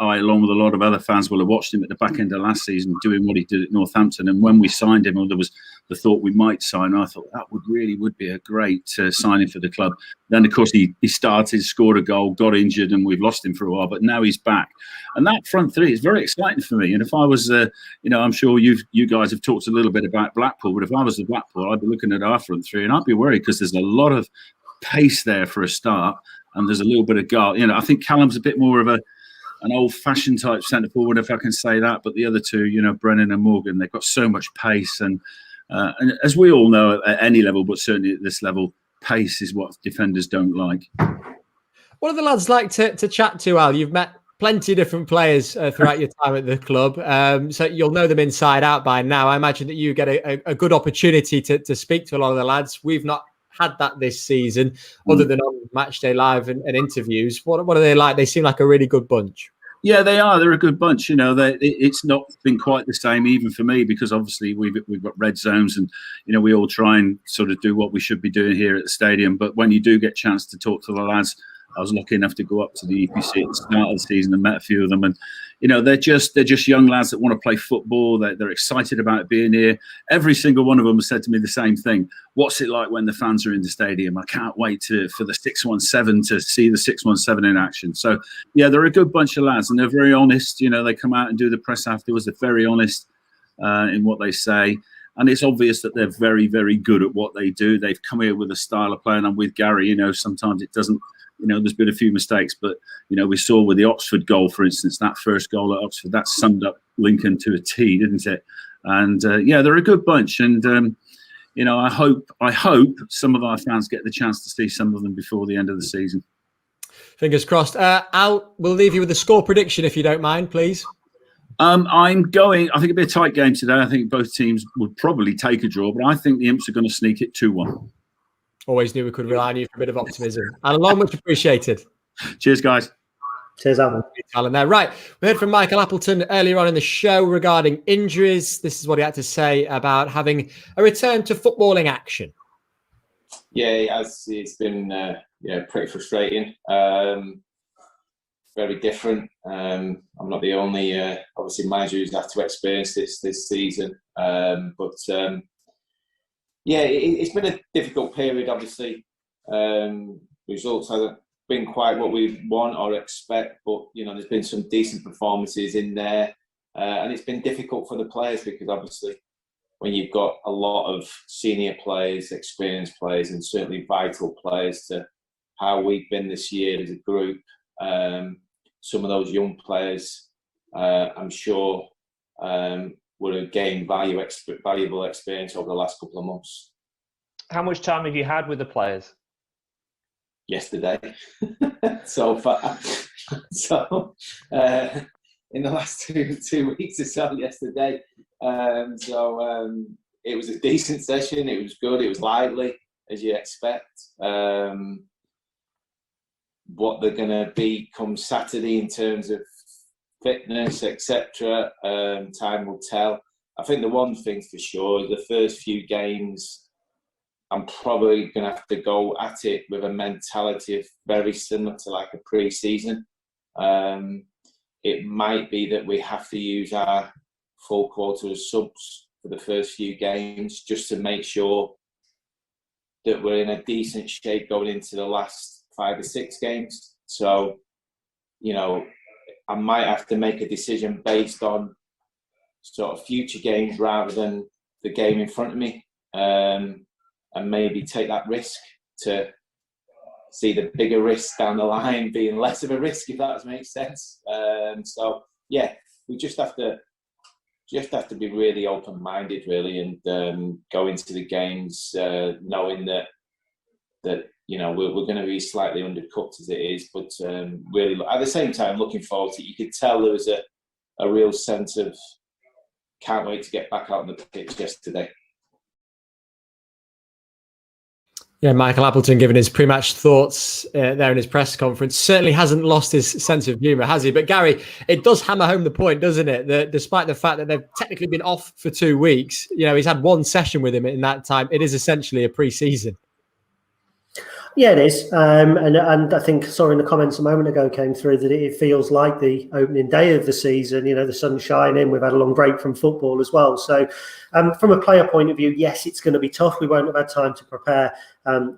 I, along with a lot of other fans, will have watched him at the back end of last season doing what he did at Northampton. And when we signed him, there was the thought we might sign. I thought that would be a great signing for the club. Then, of course, he started, scored a goal, got injured, and we've lost him for a while. But now he's back, and that front three is very exciting for me. And if I was, you know, I'm sure you guys have talked a little bit about Blackpool, but if I was the Blackpool, I'd be looking at our front three, and I'd be worried because there's a lot of pace there for a start, and there's a little bit of guile. You know, I think Callum's a bit more of an old-fashioned type centre forward, if I can say that. But the other two, you know, Brennan and Morgan, they've got so much pace, and as we all know at any level, but certainly at this level, pace is what defenders don't like. What are the lads like to chat to, Al? You've met plenty of different players throughout your time at the club, so you'll know them inside out by now. I imagine that you get a good opportunity to speak to a lot of the lads. We've not had that this season, other than on Matchday Live and interviews. What are they like? They seem like a really good bunch. Yeah, they are. They're a good bunch. You know, it's not been quite the same even for me, because obviously we've got red zones, and you know we all try and sort of do what we should be doing here at the stadium. But when you do get a chance to talk to the lads, I was lucky enough to go up to the EPC at the start of the season and met a few of them, and you know they're just young lads that want to play football. They're excited about being here. Every single one of them has said to me the same thing: "What's it like when the fans are in the stadium? I can't wait for the 617 to see the 617 in action." So yeah, they're a good bunch of lads, and they're very honest. You know, they come out and do the press afterwards. They're very honest in what they say. And it's obvious that they're very, very good at what they do. They've come here with a style of play, and I'm with Gary. You know, sometimes it doesn't. You know, there's been a few mistakes, but you know, we saw with the Oxford goal, for instance, that first goal at Oxford, that summed up Lincoln to a T, didn't it? And yeah, they're a good bunch, and you know, I hope some of our fans get the chance to see some of them before the end of the season. Fingers crossed. Al, we'll leave you with a score prediction if you don't mind, please. I'm going. I think it'll be a tight game today. I think both teams would probably take a draw, but I think the Imps are going to sneak it 2-1. Always knew we could rely on you for a bit of optimism. And along, much appreciated. Cheers, guys. Cheers, Alan. Alan there. Right. We heard from Michael Appleton earlier on in the show regarding injuries. This is what he had to say about having a return to footballing action. Yeah, it's been pretty frustrating. Very different. I'm not the only obviously manager who's had to experience this season. Yeah, it's been a difficult period, obviously. Results haven't been quite what we want or expect, but, you know, there's been some decent performances in there. And it's been difficult for the players because, obviously, when you've got a lot of senior players, experienced players, and certainly vital players to how we've been this year as a group, some of those young players, I'm sure, would have gained valuable experience over the last couple of months. How much time have you had with the players? Yesterday, so far. So in the last two weeks or so, yesterday. It was a decent session. It was good. It was lively, as you expect. What they're going to be come Saturday in terms of fitness, etc. Time will tell. I think the one thing for sure, the first few games, I'm probably going to have to go at it with a mentality of very similar to like a pre-season. It might be that we have to use our full quota of subs for the first few games just to make sure that we're in a decent shape going into the last 5 or 6 games. So, you know, I might have to make a decision based on sort of future games rather than the game in front of me, and maybe take that risk to see the bigger risk down the line being less of a risk, if that makes sense. So yeah, we just have to be really open-minded, really, and go into the games knowing that you know we're going to be slightly undercut as it is, but really at the same time looking forward to it. You could tell there was a real sense of can't wait to get back out on the pitch yesterday. Yeah, Michael Appleton giving his pre-match thoughts there in his press conference. Certainly hasn't lost his sense of humour, has he? But Gary, it does hammer home the point, doesn't it? That despite the fact that they've technically been off for 2 weeks, he's had one session with him in that time. It is essentially a pre-season. Yeah, it is. And I think, sorry, in the comments a moment ago came through that it feels like the opening day of the season. The sun's shining. We've had a long break from football as well. So from a player point of view, yes, it's going to be tough. We won't have had time to prepare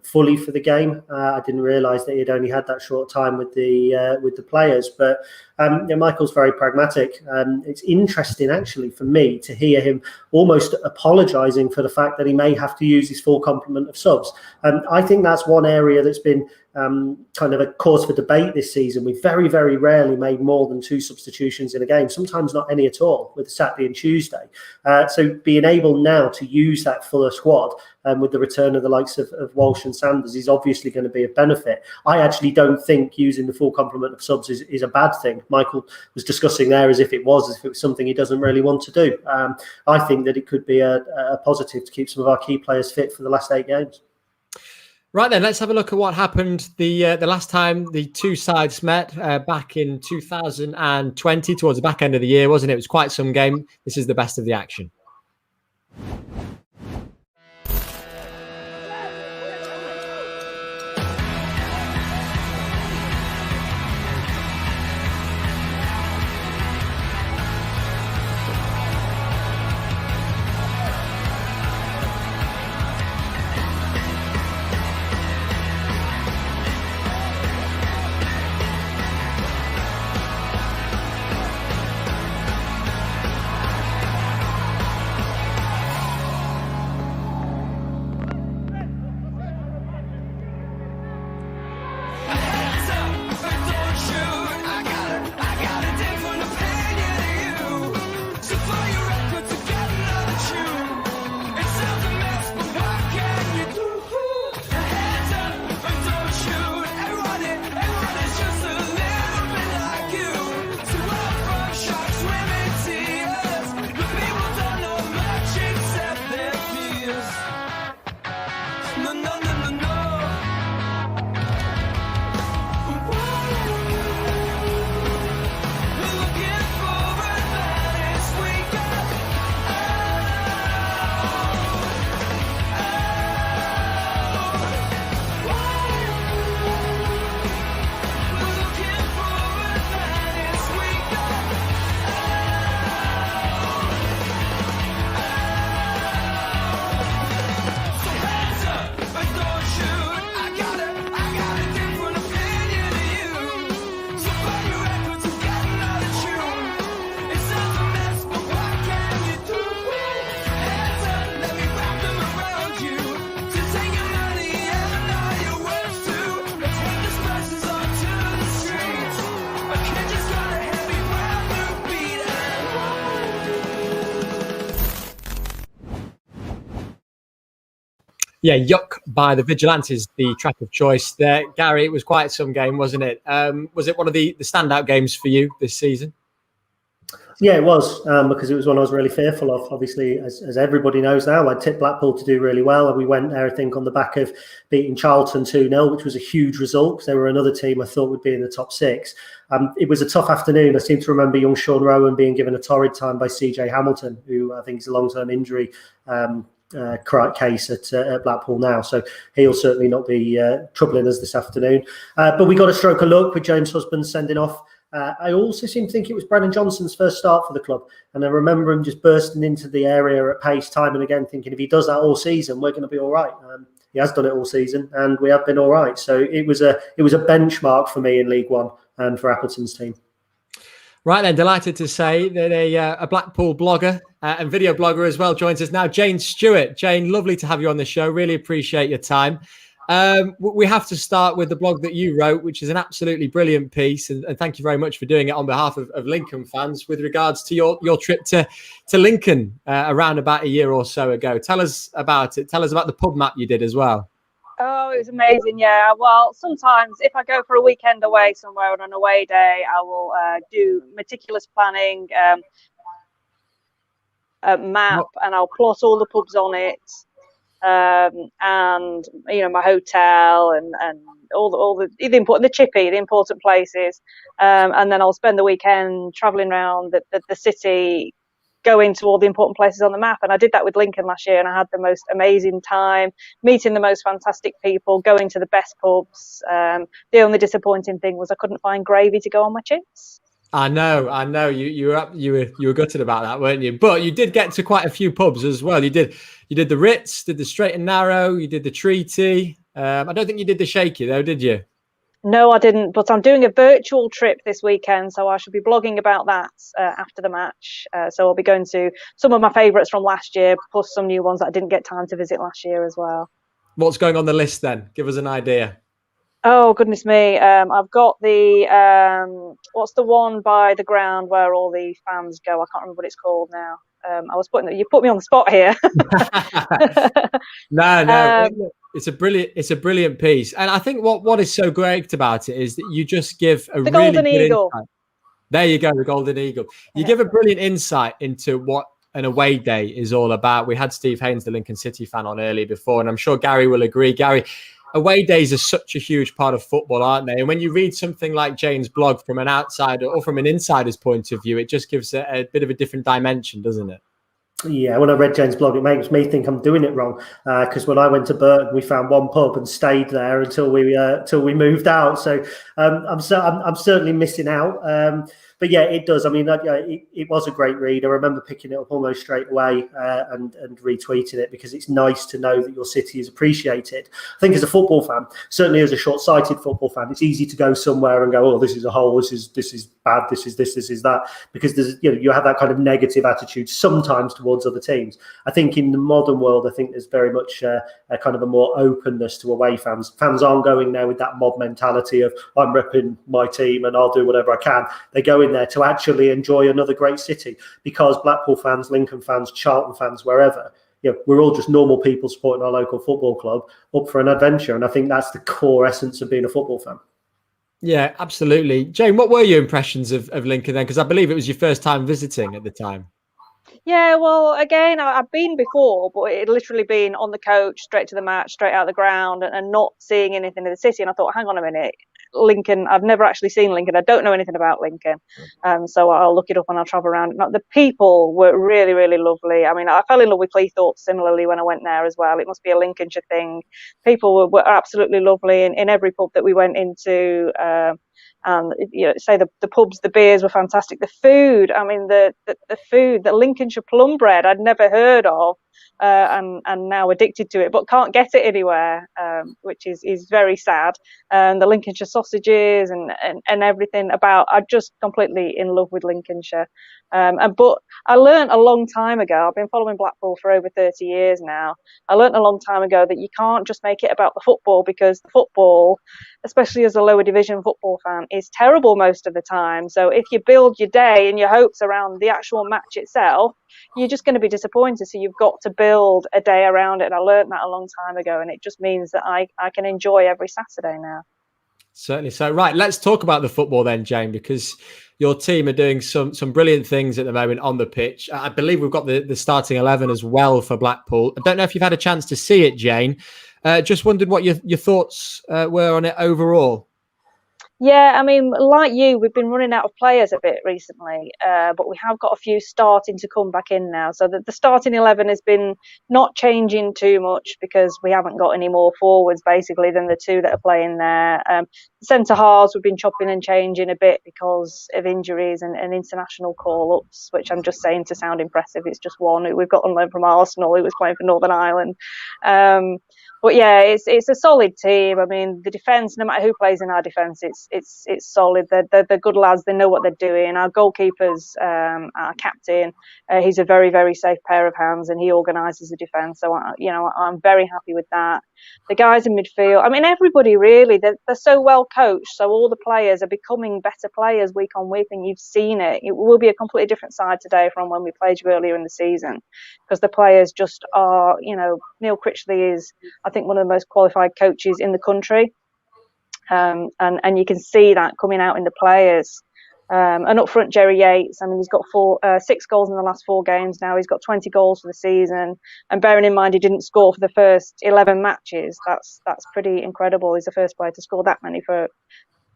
fully for the game. I didn't realise that he'd only had that short time with the players. But Michael's very pragmatic. It's interesting, actually, for me to hear him almost apologising for the fact that he may have to use his full complement of subs. I think that's one area that's been kind of a cause for debate this season. We've very, very rarely made more than 2 substitutions in a game, sometimes not any at all, with Saturday and Tuesday. So being able now to use that fuller squad with the return of the likes of Walsh and Sanders is obviously going to be a benefit. I actually don't think using the full complement of subs is a bad thing. Michael was discussing there as if it was something he doesn't really want to do. I think that it could be a positive to keep some of our key players fit for the last 8 games. Right then, let's have a look at what happened the last time the two sides met back in 2020, towards the back end of the year, wasn't it? It was quite some game. This is the best of the action. Yeah, Yuck by the Vigilantes, the track of choice there. Gary, it was quite some game, wasn't it? Was it one of the standout games for you this season? Yeah, it was, because it was one I was really fearful of. Obviously, as everybody knows now, I tipped Blackpool to do really well. And we went there, I think, on the back of beating Charlton 2-0, which was a huge result because they were another team I thought would be in the top 6. It was a tough afternoon. I seem to remember young Sean Rowan being given a torrid time by CJ Hamilton, who I think is a long-term injury case at Blackpool now, so he'll certainly not be troubling us this afternoon. But we got a stroke of luck with James Husband sending off. I also seem to think it was Brennan Johnson's first start for the club, and I remember him just bursting into the area at pace time and again, thinking if he does that all season, we're going to be all right. He has done it all season, and we have been all right. So it was a benchmark for me in League One and for Appleton's team. Right then, delighted to say that a Blackpool blogger and video blogger as well joins us now, Jane Stewart. Jane, lovely to have you on the show. Really appreciate your time. We have to start with the blog that you wrote, which is an absolutely brilliant piece, and thank you very much for doing it on behalf of Lincoln fans with regards to your trip to Lincoln around about a year or so ago. Tell us about it. Tell us about the pub map you did as well. Oh, it was amazing, yeah. Well, sometimes if I go for a weekend away somewhere on an away day, I will do meticulous planning, map, and I'll plot all the pubs on it. and my hotel and all the important, the chippy, the important places, and then I'll spend the weekend travelling around the city, going to all the important places on the map. And I did that with Lincoln last year, and I had the most amazing time, meeting the most fantastic people, going to the best pubs. The only disappointing thing was I couldn't find gravy to go on my chips. I know. You were gutted about that, weren't you? But you did get to quite a few pubs as well. You did the Ritz, did the Straight and Narrow, you did the Treaty. I don't think you did the Shaky though, did you? No, I didn't. But I'm doing a virtual trip this weekend, so I should be blogging about that after the match. So I'll be going to some of my favourites from last year, plus some new ones that I didn't get time to visit last year as well. What's going on the list then? Give us an idea. Oh, goodness me. I've got the, what's the one by the ground where all the fans go? I can't remember what it's called now. You put me on the spot here. No. It's a brilliant piece. And I think what is so great about it is that you just give a the really Golden good Eagle. Insight. There you go, the Golden Eagle. You give a brilliant insight into what an away day is all about. We had Steve Haynes, the Lincoln City fan, on earlier before, and I'm sure Gary will agree. Gary, away days are such a huge part of football, aren't they? And when you read something like Jane's blog from an outsider or from an insider's point of view, it just gives a bit of a different dimension, doesn't it? Yeah, when I read Jane's blog, it makes me think I'm doing it wrong. Because when I went to Burton, we found one pub and stayed there until we moved out. So I'm certainly missing out. But yeah, it does. I mean, it was a great read. I remember picking it up almost straight away and retweeting it, because it's nice to know that your city is appreciated. I think as a football fan, certainly as a short-sighted football fan, it's easy to go somewhere and go, oh, this is a hole, this is bad, this is that, because there's you have that kind of negative attitude sometimes towards other teams. I think in the modern world, I think there's very much a kind of a more openness to away fans. Fans aren't going there with that mob mentality of I'm repping my team and I'll do whatever I can. They go in there to actually enjoy another great city, because Blackpool fans, Lincoln fans, Charlton fans, wherever, we're all just normal people supporting our local football club up for an adventure. And I think that's the core essence of being a football fan. Yeah, absolutely. Jane, what were your impressions of Lincoln then? Because I believe it was your first time visiting at the time. Yeah, well, again, I've been before, but it had literally been on the coach, straight to the match, straight out the ground, and not seeing anything in the city. And I thought, hang on a minute, Lincoln, I've never actually seen Lincoln. I don't know anything about Lincoln. So I'll look it up and I'll travel around. The people were really, really lovely. I mean, I fell in love with Cleethorpes similarly when I went there as well. It must be a Lincolnshire thing. People were absolutely lovely in every pub that we went into. And say the pubs, the beers were fantastic. The food, I mean, the food, the Lincolnshire plum bread I'd never heard of, and now addicted to it, but can't get it anywhere, which is very sad. And the Lincolnshire sausages and everything about, I'm just completely in love with Lincolnshire. But I learned a long time ago, I've been following Blackpool for over 30 years now. I learned a long time ago that you can't just make it about the football, because the football, especially as a lower division football fan, is terrible most of the time. So if you build your day and your hopes around the actual match itself, you're just going to be disappointed. So you've got to build a day around it. And I learned that a long time ago. And it just means that I can enjoy every Saturday now. Certainly. So, right, let's talk about the football then, Jane, because your team are doing some brilliant things at the moment on the pitch. I believe we've got the starting 11 as well for Blackpool. I don't know if you've had a chance to see it, Jane. Just wondered what your thoughts were on it overall. Yeah, I mean, like you, we've been running out of players a bit recently, but we have got a few starting to come back in now. So the starting 11 has been not changing too much, because we haven't got any more forwards, basically, than the two that are playing there. Centre halves, we've been chopping and changing a bit because of injuries and international call-ups, which I'm just saying to sound impressive. It's just one. We've got on loan from Arsenal, who was playing for Northern Ireland. But yeah, it's a solid team. I mean, the defence, no matter who plays in our defence, it's solid. They're good lads. They know what they're doing. Our goalkeeper's our captain. He's a very, very safe pair of hands, and he organises the defence. So I'm very happy with that. The guys in midfield, I mean, everybody really, they're so well coached. So all the players are becoming better players week on week, and you've seen it. It will be a completely different side today from when we played you earlier in the season, because the players just are, Neil Critchley is, I think, one of the most qualified coaches in the country. And you can see that coming out in the players. And up front, Jerry Yates. I mean, he's got 6 goals in the last 4 games now. He's got 20 goals for the season. And bearing in mind he didn't score for the first 11 matches, that's pretty incredible. He's the first player to score that many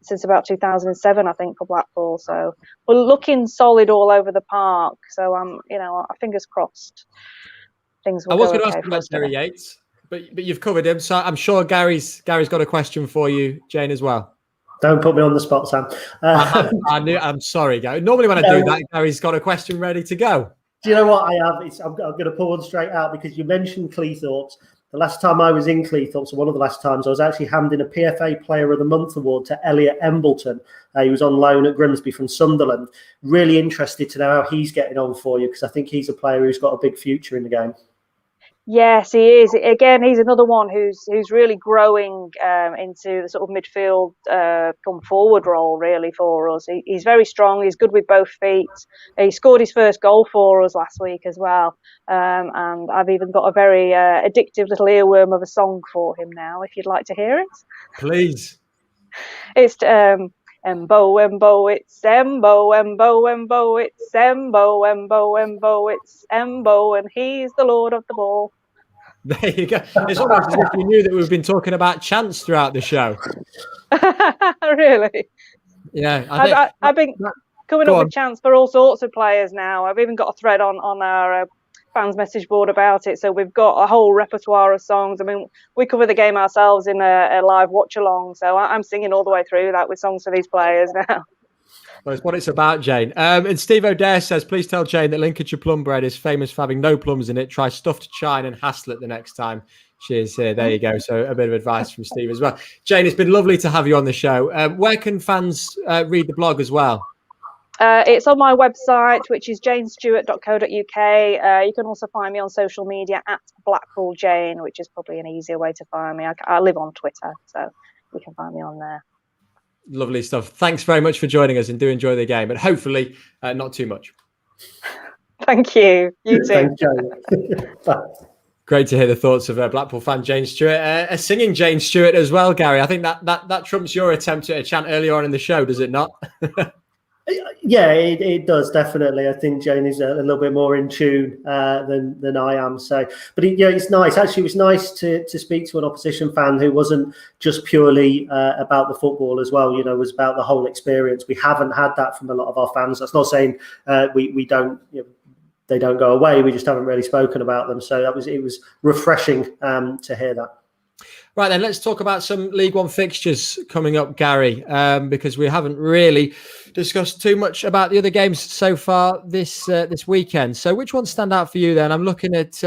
since about 2007, I think, for Blackpool. So we're looking solid all over the park. So fingers crossed. Things will I was go going to okay ask for about us Jerry today. Yates, but you've covered him. So I'm sure Gary's got a question for you, Jane, as well. Don't put me on the spot, Sam. I'm sorry, Gary. Normally when I do that, Gary's got a question ready to go. Do you know what I have? I'm going to pull one straight out because you mentioned Cleethorpes. The last time I was in Cleethorpes, or one of the last times, I was actually handing a PFA Player of the Month award to Elliot Embleton. He was on loan at Grimsby from Sunderland. Really interested to know how he's getting on for you, because I think he's a player who's got a big future in the game. Yes, he is. Again, he's another one who's really growing into the sort of midfield come forward role really for us. He's very strong. He's good with both feet. He scored his first goal for us last week as well. And I've even got a very addictive little earworm of a song for him now, if you'd like to hear it. Please. It's Embo, Embo, it's Embo, Embo, Embo, it's Embo, Embo, Embo, it's Embo, and he's the Lord of the Ball. There you go. It's almost as if you knew that we've been talking about chants throughout the show. Really? Yeah. I've been coming up with chants for all sorts of players now. I've even got a thread on our fans message board about it. So we've got a whole repertoire of songs. I mean, we cover the game ourselves in a live watch along. So I'm singing all the way through that with songs for these players now. Well, it's what it's about, Jane. And Steve O'Dare says, please tell Jane that Lincolnshire plum bread is famous for having no plums in it. Try stuffed chine and haslet the next time she is here. There you go. So a bit of advice from Steve as well. Jane, it's been lovely to have you on the show. Where can fans read the blog as well? It's on my website, which is janestewart.co.uk. You can also find me on social media at Blackpool Jane, which is probably an easier way to find me. I live on Twitter, so you can find me on there. Lovely stuff. Thanks very much for joining us, and do enjoy the game, but hopefully not too much. Thank you. You too. Thanks, Jane. Great to hear the thoughts of Blackpool fan Jane Stewart. A singing Jane Stewart as well, Gary. I think that trumps your attempt at a chant earlier on in the show, does it not? Yeah, it does, definitely. I think Jane is a little bit more in tune than I am. So, but it's nice. Actually, it was nice to speak to an opposition fan who wasn't just purely about the football as well. It was about the whole experience. We haven't had that from a lot of our fans. That's not saying we don't. They don't go away. We just haven't really spoken about them. So it was refreshing to hear that. Right then, let's talk about some League One fixtures coming up, Gary, because we haven't really discussed too much about the other games so far this weekend. So which ones stand out for you then? I'm looking at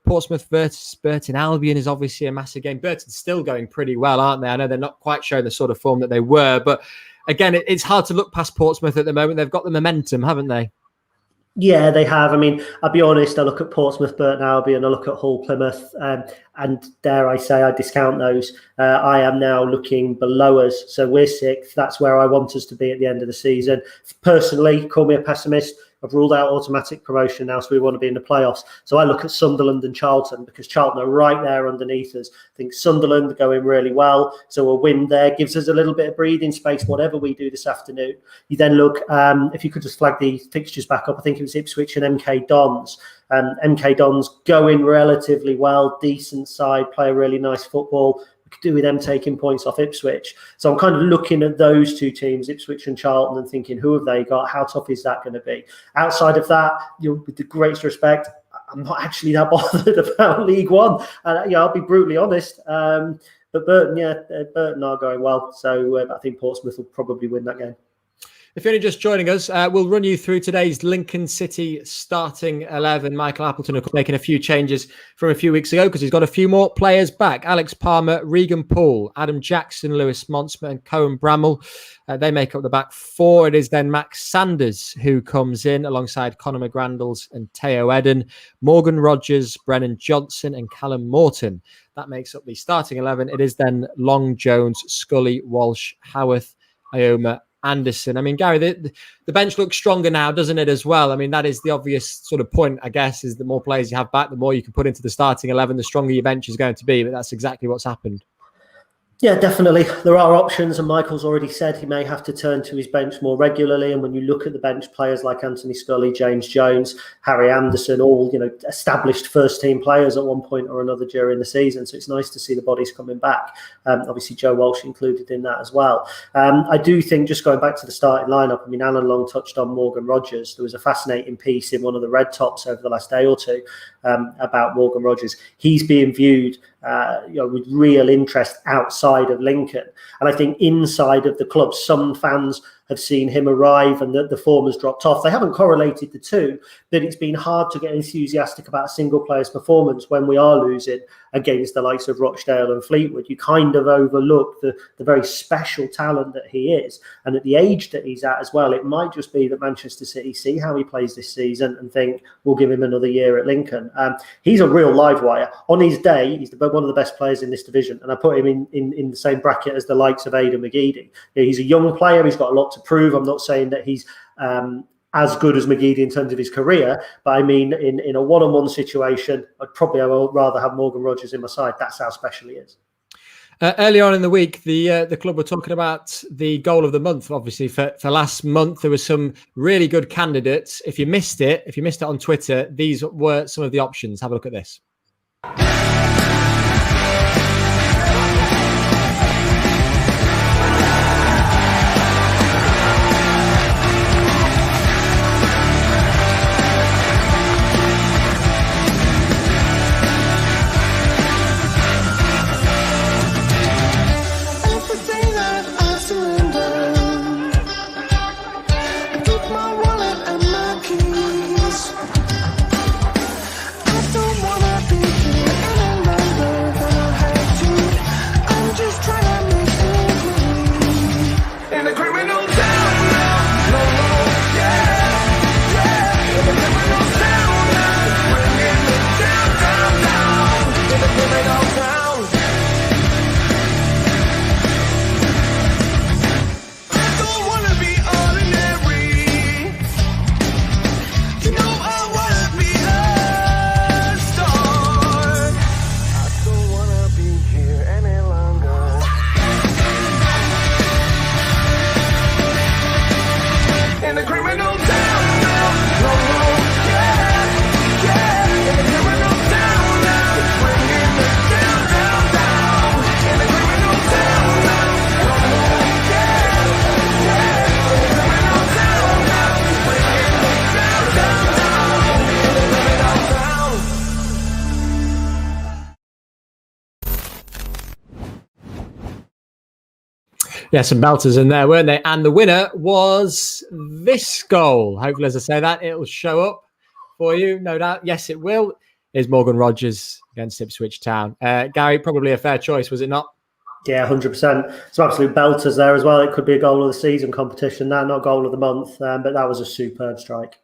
Portsmouth versus Burton Albion is obviously a massive game. Burton's still going pretty well, aren't they? I know they're not quite showing the sort of form that they were, but again, it's hard to look past Portsmouth at the moment. They've got the momentum, haven't they? Yeah, they have. I mean, I'll be honest, I look at Portsmouth, Burton Albion, I look at Hull, Plymouth, and dare I say I discount those. I am now looking below us. So we're sixth. That's where I want us to be at the end of the season. Personally, call me a pessimist. I've ruled out automatic promotion now, so we want to be in the playoffs. So I look at Sunderland and Charlton, because Charlton are right there underneath us. I think Sunderland are going really well, so a win there gives us a little bit of breathing space, whatever we do this afternoon. You then look, if you could just flag the fixtures back up, I think it was Ipswich and MK Dons. MK Dons going relatively well, decent side, play a really nice football. Could do with them taking points off Ipswich. So I'm kind of looking at those two teams, Ipswich and Charlton, and thinking, who have they got? How tough is that going to be? Outside of that, with the greatest respect, I'm not actually that bothered about League One. And I'll be brutally honest. But Burton are going well. So I think Portsmouth will probably win that game. If you're only just joining us, we'll run you through today's Lincoln City starting 11. Michael Appleton is making a few changes from a few weeks ago because he's got a few more players back. Alex Palmer, Regan Poole, Adam Jackson, Lewis Monsma and Cohen Bramall. They make up the back four. It is then Max Sanders who comes in alongside Conor McGrandles and Teo Eden, Morgan Rogers, Brennan Johnson and Callum Morton. That makes up the starting 11. It is then Long, Jones, Scully, Walsh, Howarth, Ioma, Anderson. I mean, Gary, the bench looks stronger now, doesn't it, as well? I mean, that is the obvious sort of point, I guess, is the more players you have back, the more you can put into the starting 11, the stronger your bench is going to be. But that's exactly what's happened. Yeah, definitely. There are options, and Michael's already said he may have to turn to his bench more regularly. And when you look at the bench players like Anthony Scully, James Jones, Harry Anderson, all established first-team players at one point or another during the season. So it's nice to see the bodies coming back. Obviously, Joe Walsh included in that as well. I do think, just going back to the starting lineup, I mean, Alan Long touched on Morgan Rogers. There was a fascinating piece in one of the Red Tops over the last day or two about Morgan Rogers. He's being viewed with real interest outside of Lincoln. And I think inside of the club, some fans have seen him arrive and the form has dropped off. They haven't correlated the two, but it's been hard to get enthusiastic about a single player's performance when we are losing against the likes of Rochdale and Fleetwood. You kind of overlook the very special talent that he is. And at the age that he's at as well, it might just be that Manchester City see how he plays this season and think, we'll give him another year at Lincoln. He's a real live wire. On his day, he's one of the best players in this division. And I put him in the same bracket as the likes of Aidan McGeady. He's a young player. He's got a lot to prove. I'm not saying that he's as good as McGeady in terms of his career, but I mean, in a one-on-one situation, I would rather have Morgan Rogers in my side. That's how special he is. Earlier on in the week, the club were talking about the goal of the month. Obviously, for last month, there were some really good candidates. If you missed it on Twitter, these were some of the options. Have a look at this. Yeah, some belters in there, weren't they? And the winner was this goal. Hopefully, as I say that, it'll show up for you, no doubt. Yes, it will. Is Morgan Rogers against Ipswich Town. Gary, probably a fair choice, was it not? Yeah, 100%. Some absolute belters there as well. It could be a goal of the season competition, not goal of the month, but that was a superb strike.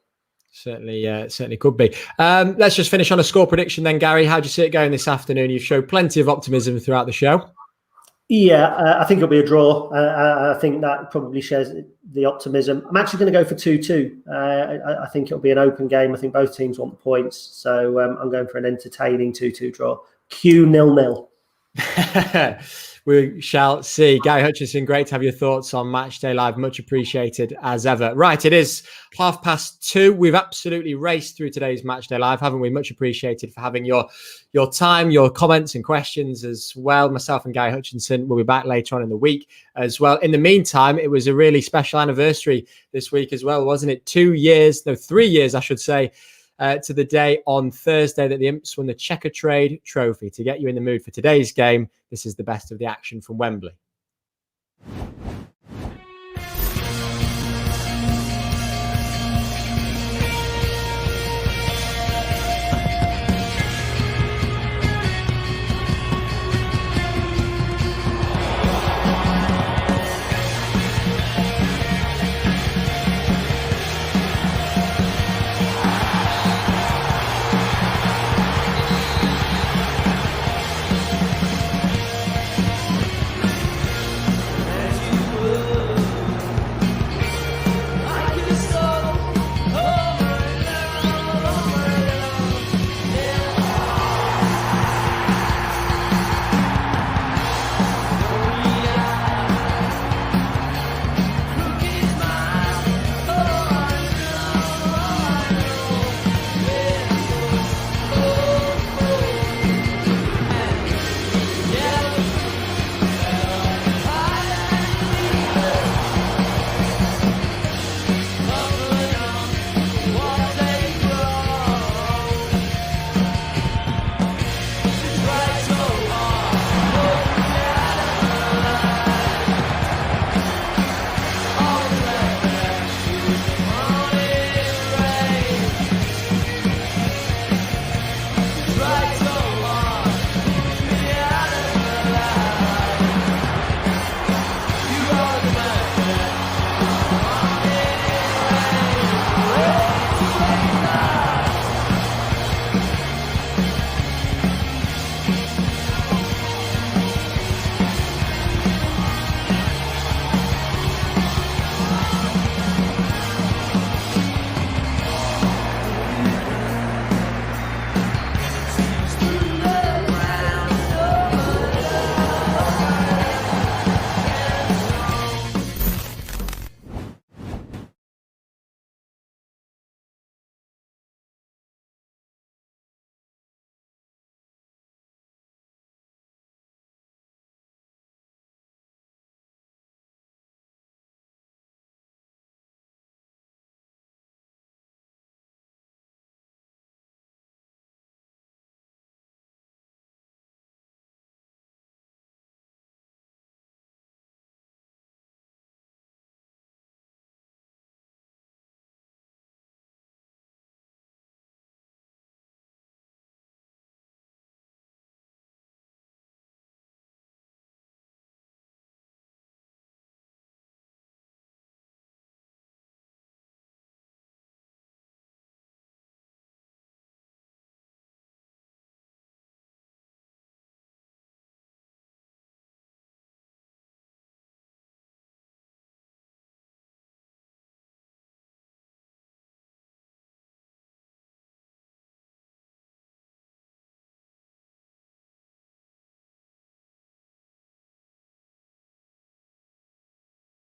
Certainly could be. Let's just finish on a score prediction then, Gary. How do you see it going this afternoon? You've showed plenty of optimism throughout the show. Yeah, I think it'll be a draw. I think that probably shares the optimism. I'm actually going to go for 2-2. I think it'll be an open game. I think both teams want the points. So I'm going for an entertaining 2-2 draw. Q 0-0. We shall see. Gary Hutchinson, great to have your thoughts on Matchday Live. Much appreciated as ever. Right, it is 2:30. We've absolutely raced through today's Matchday Live, haven't we? Much appreciated for having your time, your comments and questions as well. Myself and Gary Hutchinson will be back later on in the week as well. In the meantime, it was a really special anniversary this week as well, wasn't it? 3 years, I should say, to the day on Thursday that the Imps won the Checkatrade Trophy. To get you in the mood for today's game, this is the best of the action from Wembley.